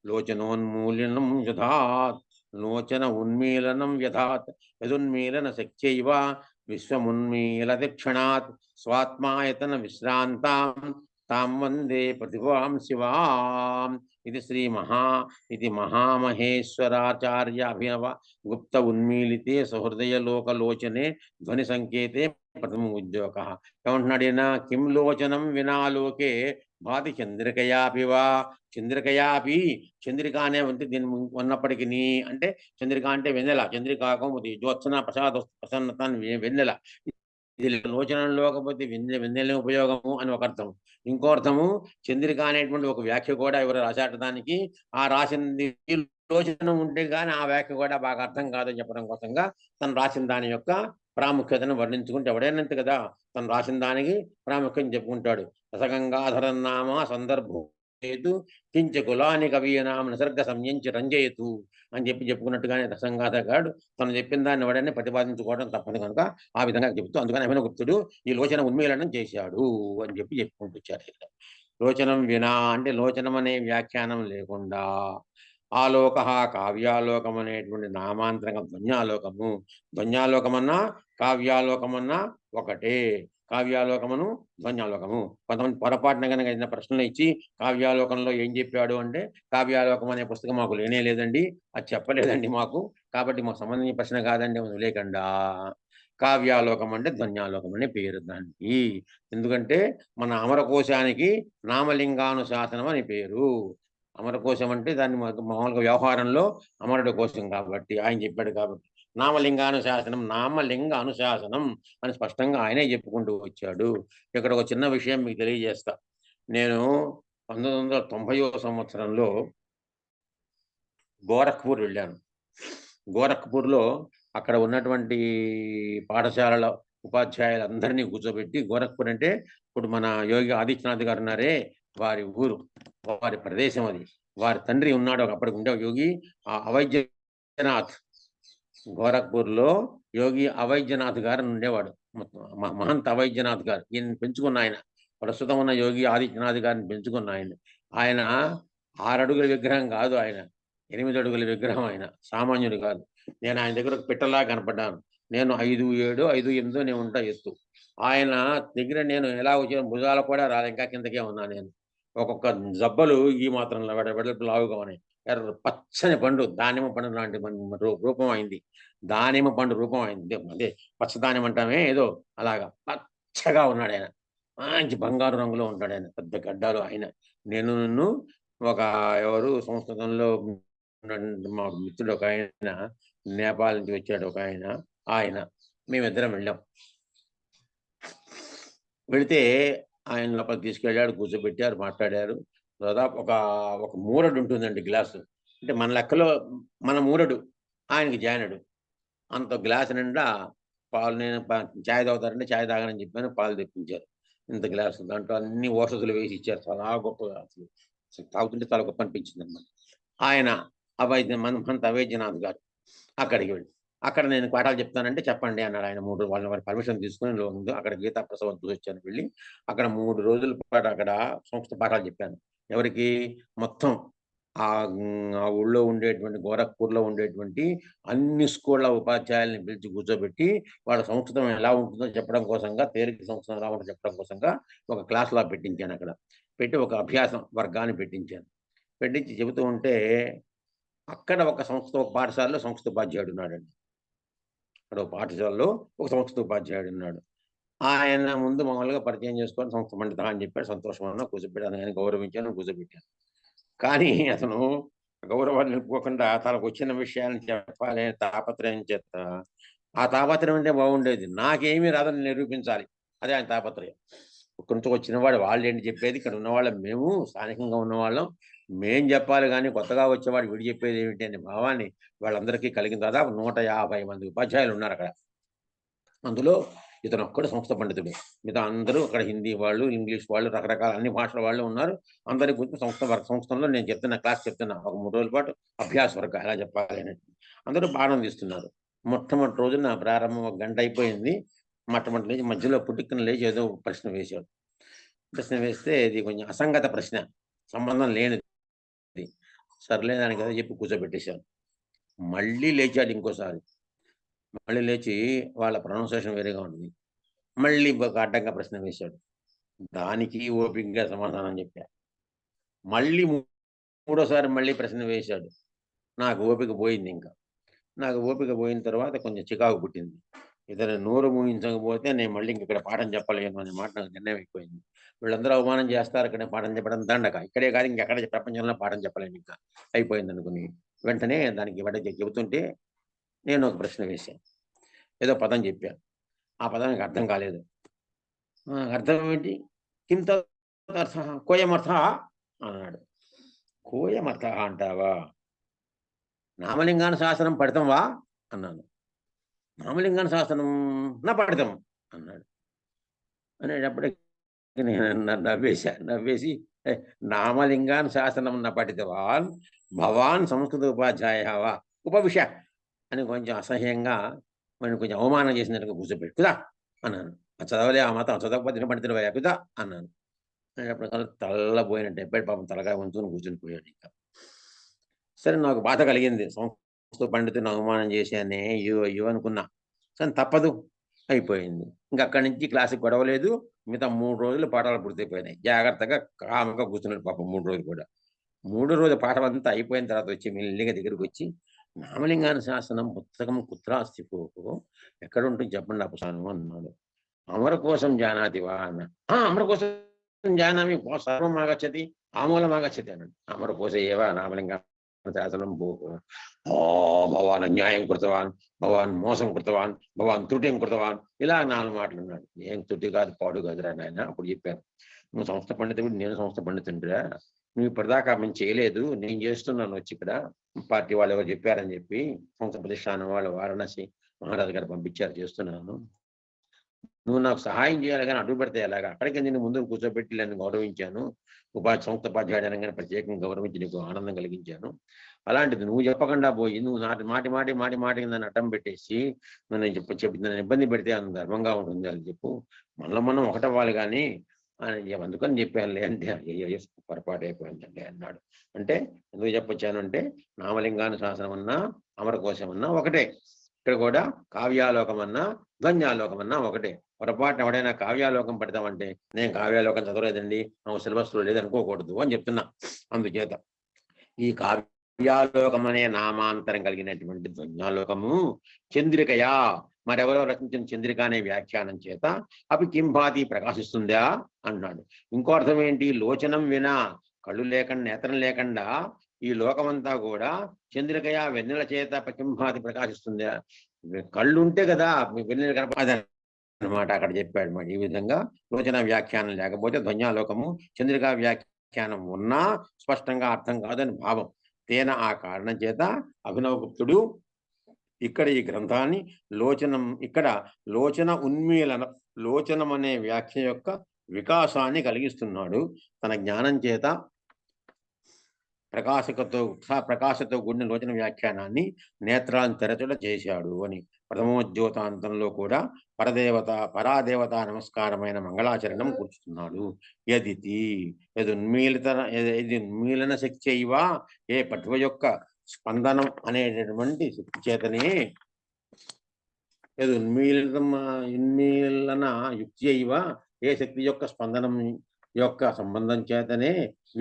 లోచనోన్మూలనం యథాత్ లోచన ఉన్మీలనం యథాత్ యదున్మీలన శక్త్యైవ విశ్వమున్మీలతిక్షణాత్ స్వాత్మాయతన విశ్రాంతాం తాం వందే ప్రతిభాం శివాం ఇది మహామహేశ్వరాచార్య అభినవ గుప్త ఉన్మీలితే సహృదయలోకలోచనే ధ్వని సంకేతే ప్రథమ ఉద్యోగ ఏమంటున్నాడైనా కిం లోచనం వినాలోకే భాతి చంద్రికయాపివా చంద్రికయాపి చంద్రిక అనే దీని ఉన్నప్పటికీ అంటే చంద్రిక అంటే వెన్నెల చంద్రికాకముది జ్యోత్సన ప్రసన్నత వెన్నెల ఇది లోచనంలో కాకపోతే వెన్నెల ఉపయోగము అని ఒక అర్థం. ఇంకో అర్థము చంద్రిక అనేటువంటి ఒక వ్యాఖ్య కూడా ఎవరు రాశాట దానికి ఆ రాసింది లోచనం ఉంటే కానీ ఆ వ్యాఖ్య కూడా బాగా అర్థం కాదని చెప్పడం కోసంగా తను రాసిన దాని యొక్క ప్రాముఖ్యతను వర్ణించుకుంటే ఎవడైనంత కదా తను రాసిన దానికి ప్రాముఖ్యం చెప్పుకుంటాడు. రసగంగాధరం నామ సందర్భం కించ కులాని కవీనామ నిసర్గ సంయంచి రంజయతు అని చెప్పుకున్నట్టుగానే రసంగాధగాడు తను చెప్పిన దాన్ని ఎవడైనా ప్రతిపాదించుకోవడం తప్పదు కనుక ఆ విధంగా చెప్తూ అందుకని అభినవగుప్తుడు ఈ లోచన ఉన్మీలనం చేశాడు అని చెప్పుకుంటూ వచ్చారు. లోచనం వినా అంటే లోచనం అనే వ్యాఖ్యానం లేకుండా ఆలోక కావ్యాలోకం అనేటువంటి నామాంతరంగా ధ్వన్యాలోకము ధ్వన్యాలోకమన్నా కావ్యాలోకమన్నా ఒకటే. కావ్యాలోకమును ధ్వన్యాలోకము కొంతమంది పొరపాటున కనుక ఏదైనా ప్రశ్నలు ఇచ్చి కావ్యాలోకంలో ఏం చెప్పాడు అంటే కావ్యాలోకం అనే పుస్తకం మాకు లేనే లేదండి, అది చెప్పలేదండి మాకు, కాబట్టి మాకు సంబంధించిన ప్రశ్న కాదండి లేకుండా కావ్యాలోకం అంటే ధ్వన్యాలోకం అనే పేరు దానికి. ఎందుకంటే మన అమరకోశానికి నామలింగానుశాసనం అని పేరు. అమరకోశం అంటే దాన్ని మామూలుగా వ్యవహారంలో అమరుడు కోశం కాబట్టి ఆయన చెప్పాడు కాబట్టి నామలింగానుశాసనం నామలింగ అనుశాసనం అని స్పష్టంగా ఆయనే చెప్పుకుంటూ వచ్చాడు. ఇక్కడ ఒక చిన్న విషయం మీకు తెలియజేస్తా. నేను 1990వ సంవత్సరంలో గోరఖ్పూర్ వెళ్ళాను. గోరఖ్పూర్లో అక్కడ ఉన్నటువంటి పాఠశాలల ఉపాధ్యాయులందరినీ కూర్చోబెట్టి, గోరఖ్పూర్ అంటే ఇప్పుడు మన యోగి ఆదిత్యనాథ్ గారు ఉన్నారే వారి ఊరు, వారి ప్రదేశం అది. వారి తండ్రి ఉన్నాడు అప్పటికి ఉండే యోగి అవైద్యనాథ్. గోరఖ్పూర్లో యోగి అవైద్యనాథ్ గారు ఉండేవాడు, మహంత్ అవైద్యనాథ్ గారు. ఈయన పెంచుకున్న ఆయన, ప్రస్తుతం ఉన్న యోగి ఆదిత్యనాథ్ గారిని పెంచుకున్న ఆయన 6 అడుగుల విగ్రహం కాదు, ఆయన 8 అడుగుల విగ్రహం. ఆయన సామాన్యుడు కాదు. నేను ఆయన దగ్గర ఒక పిట్టలా కనపడ్డాను. నేను 5'7", 5'8" నేను ఉంటా ఎత్తు. ఆయన దగ్గర నేను ఎలా వచ్చాను, భుజాల కూడా రాలే, ఇంకా కిందకే ఉన్నా నేను. ఒక్కొక్క జబ్బలు ఈ మాత్రం వెడల్పు లావుగా ఉన్నాయి. పచ్చని పండు, దానిమ్మ పండు లాంటి రూపం అయింది. దానిమ్మ పండు రూపం అయింది, అదే పచ్చదానిమ్మ అంటామే ఏదో అలాగా పచ్చగా ఉన్నాడు ఆయన. మంచి బంగారు రంగులో ఉంటాడు ఆయన, పెద్ద గడ్డాలు ఆయన. నన్ను ఒక ఎవరు సంస్కృతంలో మా మిత్రుడు ఒక ఆయన, నేపాల్ నుంచి వచ్చాడు ఒక ఆయన మేమిద్దరం వెళ్ళాం. వెళితే ఆయన లోపల తీసుకెళ్ళాడు, కూర్చోబెట్టారు, మాట్లాడారు. దాదాపు ఒక మూరడు ఉంటుందండి గ్లాసు, అంటే మన లెక్కలో మన మూరడు, ఆయనకి జానడు. అంత గ్లాసు నిండా పాలు. నేను ఛాయ్ తాగుతారంటే ఛాయ్ తాగనని చెప్పాను, పాలు తెప్పించారు ఇంత గ్లాసు. దాంట్లో అన్ని ఔషధులు వేసి ఇచ్చారు. చాలా గొప్ప, అసలు తాగుతుంటే చాలా గొప్ప అనిపించింది అన్నమాట. ఆయన మంత అవైద్యనాథ్ గారు అక్కడికి వెళ్ళి అక్కడ నేను పాఠాలు చెప్తానంటే చెప్పండి అన్నాడు ఆయన. 3 వాళ్ళ పర్మిషన్ తీసుకొని అక్కడ గీతా ప్రసవం చూసొచ్చాను వెళ్ళి. అక్కడ 3 రోజుల పాటు అక్కడ సంస్కృత పాఠాలు చెప్పాను. ఎవరికి? మొత్తం ఆ ఊళ్ళో ఉండేటువంటి గోరఖ్పూర్‌లో ఉండేటువంటి అన్ని స్కూళ్ళ ఉపాధ్యాయుల్ని పిలిచి కూర్చోబెట్టి, వాళ్ళ సంస్కృతం ఎలా ఉంటుందో చెప్పడం కోసంగా, తేలిక సంస్కృతం ఎలా ఉంటుందో చెప్పడం కోసంగా ఒక క్లాస్‌లా పెట్టించాను అక్కడ. పెట్టి ఒక అభ్యాసం వర్గాన్ని పెట్టించాను. పెట్టించి చెబుతూ ఉంటే, అక్కడ ఒక పాఠశాలలో సంస్కృత ఉపాధ్యాయుడు ఉన్నాడండి. అక్కడ ఒక పాఠశాలలో ఒక సంస్కృత ఉపాధ్యాయుడు ఉన్నాడు. ఆయన ముందు మామూలుగా పరిచయం చేసుకొని సంస్కృత పండిత అని చెప్పాడు. సంతోషమన్నా కూర్చోబెట్టాను. ఆయన గౌరవించాను, కూర్చోబెట్టాను. కానీ అతను గౌరవాన్ని నిలుపుకోకుండా తనకు వచ్చిన విషయాన్ని చెప్పాలి అనే తాపత్రయం చేత, ఆ తాపత్రయం అంటే బాగుండేది. నాకేమీ రాదని నిరూపించాలి. అదే ఆయన తాపత్రయం. ఇక్కడి నుంచి వచ్చిన వాడు వాళ్ళేంటి చెప్పేది, ఇక్కడ ఉన్నవాళ్ళం మేము, స్థానికంగా ఉన్నవాళ్ళం, మేం చెప్పాలి కానీ కొత్తగా వచ్చేవాడు వీడు చెప్పేది ఏమిటి అనే భావాన్ని వాళ్ళందరికీ కలిగిన దాదాపు 150 మంది ఉపాధ్యాయులు ఉన్నారు అక్కడ. అందులో ఇతను ఒక్కడు సంస్కృత పండితుడు. మిగతా అందరూ అక్కడ హిందీ వాళ్ళు, ఇంగ్లీష్ వాళ్ళు, రకరకాల అన్ని భాషల వాళ్ళు ఉన్నారు. అందరి గురించి సంస్కృతంలో నేను చెప్తున్నా, క్లాస్ చెప్తున్నా. ఒక 3 రోజుల పాటు అభ్యాస వర్గం ఎలా చెప్పాలి అనేది. అందరూ పాఠం తీస్తున్నారు. మొట్టమొదటి రోజున ప్రారంభం 1 గంట అయిపోయింది. మొట్టమొదటి లేచి మధ్యలో పుట్టుక్కన లేచి ఏదో ప్రశ్న వేశాడు. ప్రశ్న వేస్తే ఇది కొంచెం అసంగత ప్రశ్న, సంబంధం లేనిది. సర్లే దానికి ఏదో చెప్పి కూర్చోబెట్టేశాను. మళ్ళీ లేచాడు ఇంకోసారి. మళ్ళీ లేచి వాళ్ళ ప్రొనౌన్సియేషన్ వేరేగా ఉంది. మళ్ళీ ఇంకొక అడ్డంగా ప్రశ్న వేశాడు. దానికి ఓపికగా సమాధానం చెప్పా. మళ్ళీ మూడోసారి మళ్ళీ ప్రశ్న వేశాడు. నాకు ఓపిక పోయింది ఇంకా. నాకు ఓపిక పోయిన తర్వాత కొంచెం చికాకు పుట్టింది. ఇతను నోరు మూయించకపోతే నేను మళ్ళీ ఇక్కడ పాఠం చెప్పలేను అనే మాట నాకు నిర్ణయం అయిపోయింది. వీళ్ళందరూ అవమానం చేస్తారు, ఇక్కడే పాఠం చెప్పడం దండక. ఇక్కడే కాదు ఇంకెక్కడ ప్రపంచంలో పాఠం చెప్పలేను ఇంకా, అయిపోయింది అనుకుని వెంటనే దానికి చెబుతుంటే నేను ఒక ప్రశ్న వేశాను. ఏదో పదం చెప్పాను. ఆ పదానికి అర్థం కాలేదు. అర్థం ఏంటి? కిం తదర్థ కోయమర్థ అన్నాడు. కోయమర్థ అంటావా? నామలింగాన శాసనం పడతాం వా అన్నాను. నామలింగాన శాసనం నా పడతాం అన్నాడు. అనేటప్పటికి నేను నవ్వేసి నామలింగాన్ శాసనం నా పఠితవాన్ భవాన్ సంస్కృత ఉపాధ్యాయవా ఉపవిశ అని కొంచెం అసహ్యంగా మనం కొంచెం అవమానం చేసినట్టుగా కూర్చోబెట్టు కుదా అన్నాను. చదవలే ఆ మాత్రం చదవకపోతే పండితుడు కుదా అన్నాను. అనేటప్పుడు తల్లబోయినట్టు ఎప్పటి పాపం తలగా ఉంచుకొని కూర్చొని పోయాడు. ఇంకా సరే నాకు బాధ కలిగింది. సంస్కృత పండితుని అవమానం చేశానే, అయ్యో అనుకున్నా. కానీ తప్పదు, అయిపోయింది. ఇంకా అక్కడి నుంచి క్లాసుకి గొడవలేదు. మిగతా 3 రోజులు పాఠాలు పూర్తయిపోయినాయి. జాగ్రత్తగా కాముగా కూర్చున్నాడు పాపం 3 రోజులు కూడా. 3 రోజుల పాఠం అంతా అయిపోయిన తర్వాత వచ్చి మెల్లిగా దగ్గరికి వచ్చి, నామలింగాన శాసనం పుస్తకం కుత్రాస్తి పోకు, ఎక్కడ ఉంటుంది చెప్పండి ఆ పుస్తకం అన్నాడు. అమరకోశం జానాతివా అన్న. అమరకోశం జానామి సర్వం ఆగచ్చతి ఆమూలం ఆగచ్చతి అన్నాడు. అమరకోశ ఏవా నామలింగ శాసనం పోకు. భవాన్ అన్యాయం కృతవాన్, భవాన్ మోసం కృతవాన్, భవాన్ త్రుటిం కృతవాన్, ఇలా 4 మాటలు ఉన్నాడు. ఏం త్రుటి కాదు పాడు కాదురా నాయన. అప్పుడు చెప్పాను, నువ్వు సంస్థ పండితుడు, నేను సంస్థ పండితుండిరా. నువ్వు ఇప్పటిదాకా మేము చేయలేదు, నేను చేస్తున్నాను వచ్చి ఇక్కడ. పార్టీ వాళ్ళు ఎవరు చెప్పారని చెప్పి సంస్థ ప్రతిష్టానం వాళ్ళు వారణాసి మహారాజు గారు పంపించారు, చేస్తున్నాను. నువ్వు నాకు సహాయం చేయాలి కానీ అడ్డు పెడితే ఎలాగా? అక్కడికి నేను ముందు కూర్చోబెట్టి నేను గౌరవించాను. సంస్థ ఉపాధ్యాయుడు అనగానే ప్రత్యేకంగా గౌరవించి నీకు ఆనందం కలిగించాను. అలాంటిది నువ్వు చెప్పకుండా పోయి నువ్వు మాటి నన్ను అడ్డం పెట్టేసి నన్ను నన్ను ఇబ్బంది పెడితే అంత గర్వంగా ఉంటుంది అని చెప్పు. మనం ఒకటవ్వాలి కానీ అని అందుకని చెప్పానులే అంటే, అయ్యో పొరపాటు అయిపోయిందండి అన్నాడు. అంటే ఎందుకు చెప్పొచ్చాను అంటే, నామలింగాను శాసనం అన్నా అమరకోశం అన్నా ఒకటే. ఇక్కడ కూడా కావ్యాలోకం అన్నా ధ్వన్యాలోకం అన్నా ఒకటే. పొరపాటున ఎవడైనా కావ్యాలోకం పెడతామంటే, నేను కావ్యాలోకం చదవలేదండి, సిలబస్లో లేదనుకోకూడదు అని చెప్తున్నా. అందుచేత ఈ కావ్యాలోకం అనే నామాంతరం కలిగినటువంటి ధ్వన్యాలోకము చంద్రికయా, మరెవరో రచించిన చంద్రిక అనే వ్యాఖ్యానం చేత అవి కింభాతి ప్రకాశిస్తుందా అన్నాడు. ఇంకో అర్థం ఏంటి? లోచనం వినా, కళ్ళు లేకుండా నేత్రం లేకుండా ఈ లోకమంతా కూడా చంద్రికయా వెన్నెల చేత కింభాతి ప్రకాశిస్తుందా? కళ్ళుంటే కదా వెన్నెల కనపడదన్నమాట. అక్కడ చెప్పాడు మాట. ఈ విధంగా లోచన వ్యాఖ్యానం లేకపోతే ధ్వన్యాలోకము, చంద్రికా వ్యాఖ్యానం ఉన్నా స్పష్టంగా అర్థం కాదని భావం. తేన ఆ కారణం చేత అభినవగుప్తుడు ఇక్కడ ఈ గ్రంథాన్ని లోచన ఉన్మీలన, లోచనం అనే వ్యాఖ్య యొక్క వికాసాన్ని కలిగిస్తున్నాడు. తన జ్ఞానం చేత ప్రకాశతో కూడిన లోచన వ్యాఖ్యానాన్ని నేత్రాలను తెరచుట చేశాడు అని. ప్రథమోద్యోతాంతంలో కూడా పరాదేవత నమస్కారమైన మంగళాచరణం కూర్చుతున్నాడు. ఉన్మీలన శక్తి అయ్యవా, ఏ పటువ యొక్క స్పందనం అనేటటువంటి శక్తి చేతనే ఉన్మీలన యుక్తి అయ్యవా, ఏ శక్తి యొక్క స్పందనం యొక్క సంబంధం చేతనే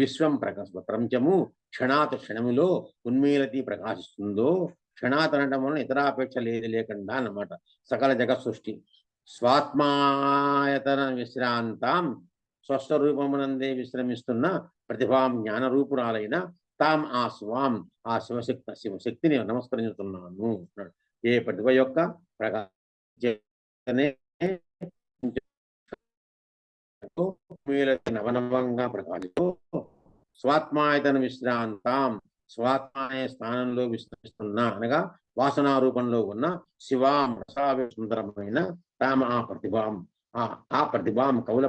విశ్వం ప్రపంచము క్షణములో ఉన్మీలతి ప్రకాశిస్తుందో. క్షణాత్ అనడం వలన ఇతరాపేక్ష లేకుండా అన్నమాట. సకల జగత్ సృష్టి స్వాత్మాయతన విశ్రాంతాం, స్వస్వరూపమునందే విశ్రమిస్తున్న ప్రతిభాం జ్ఞానరూపురాలైన తాం ఆ శివశక్తిని నమస్కరించుతున్నాను. ఏ ప్రతిభ యొక్క ప్రకాశనే నవనవంగా ప్రకాశిస్తూ స్వాత్మాయతన విశ్రాంతాం, స్వాత్మాయ స్థానంలో విశ్రమిస్తున్న అనగా వాసనారూపంలో ఉన్న శివాం రసావిసుందరమైన తామ ఆ ప్రతిభాం కౌల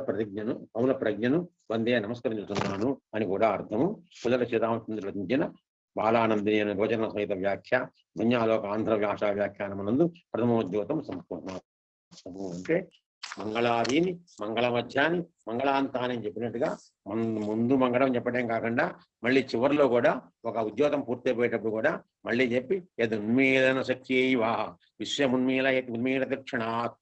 ప్రజ్ఞను వందే నమస్కరించుతున్నాను అని కూడా అర్థము. పుల్లల శ్రీరామచంద్రుడు రచించిన బాలానందిని అనే భోజన సహిత వ్యాఖ్య ధన్యాలోక ఆంధ్ర భాషా వ్యాఖ్యానమునందు ప్రథమోద్యోతం సంపూర్ణ. అంటే మంగళాదిని, మంగళ మధ్యాన్ని, మంగళాంతాన్ని చెప్పినట్టుగా ముందు మంగళం చెప్పడం కాకుండా మళ్ళీ చివరిలో కూడా ఒక ఉద్యోగం పూర్తయిపోయేటప్పుడు కూడా మళ్ళీ చెప్పి ఉన్మీలన శక్తి ఉన్మీల దక్షిణాత్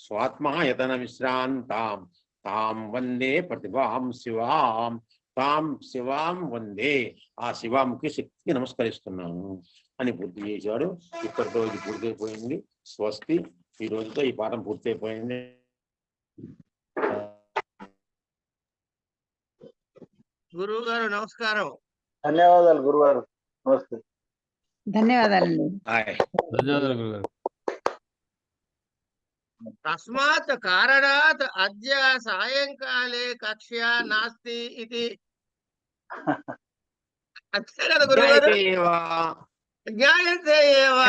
స్వాత్మాయతన విశ్రాంతాం తాం వందే ప్రతిభాం శివాం, తాం శివాం వందే, ఆ శివాంకి శక్తికి నమస్కరిస్తున్నాను అని పూర్తి చేశాడు. ఇప్పటితో ఇది పూర్తయిపోయింది. స్వస్తి. ఈ రోజుతో ఈ పాఠం పూర్తయిపోయింది. గురువు గారు నమస్కారం. ధన్యవాదాలు గురువారు. నమస్తే. ధన్యవాదాలండి. ధన్యవాదాలు గురుగారు. తస్మాత్ కారణాత్ అద్య సాయంకాలే కక్ష్యా నాస్తి ఇది. అంతే కదా గురుగారు? జ్ఞాయతే ఏవ.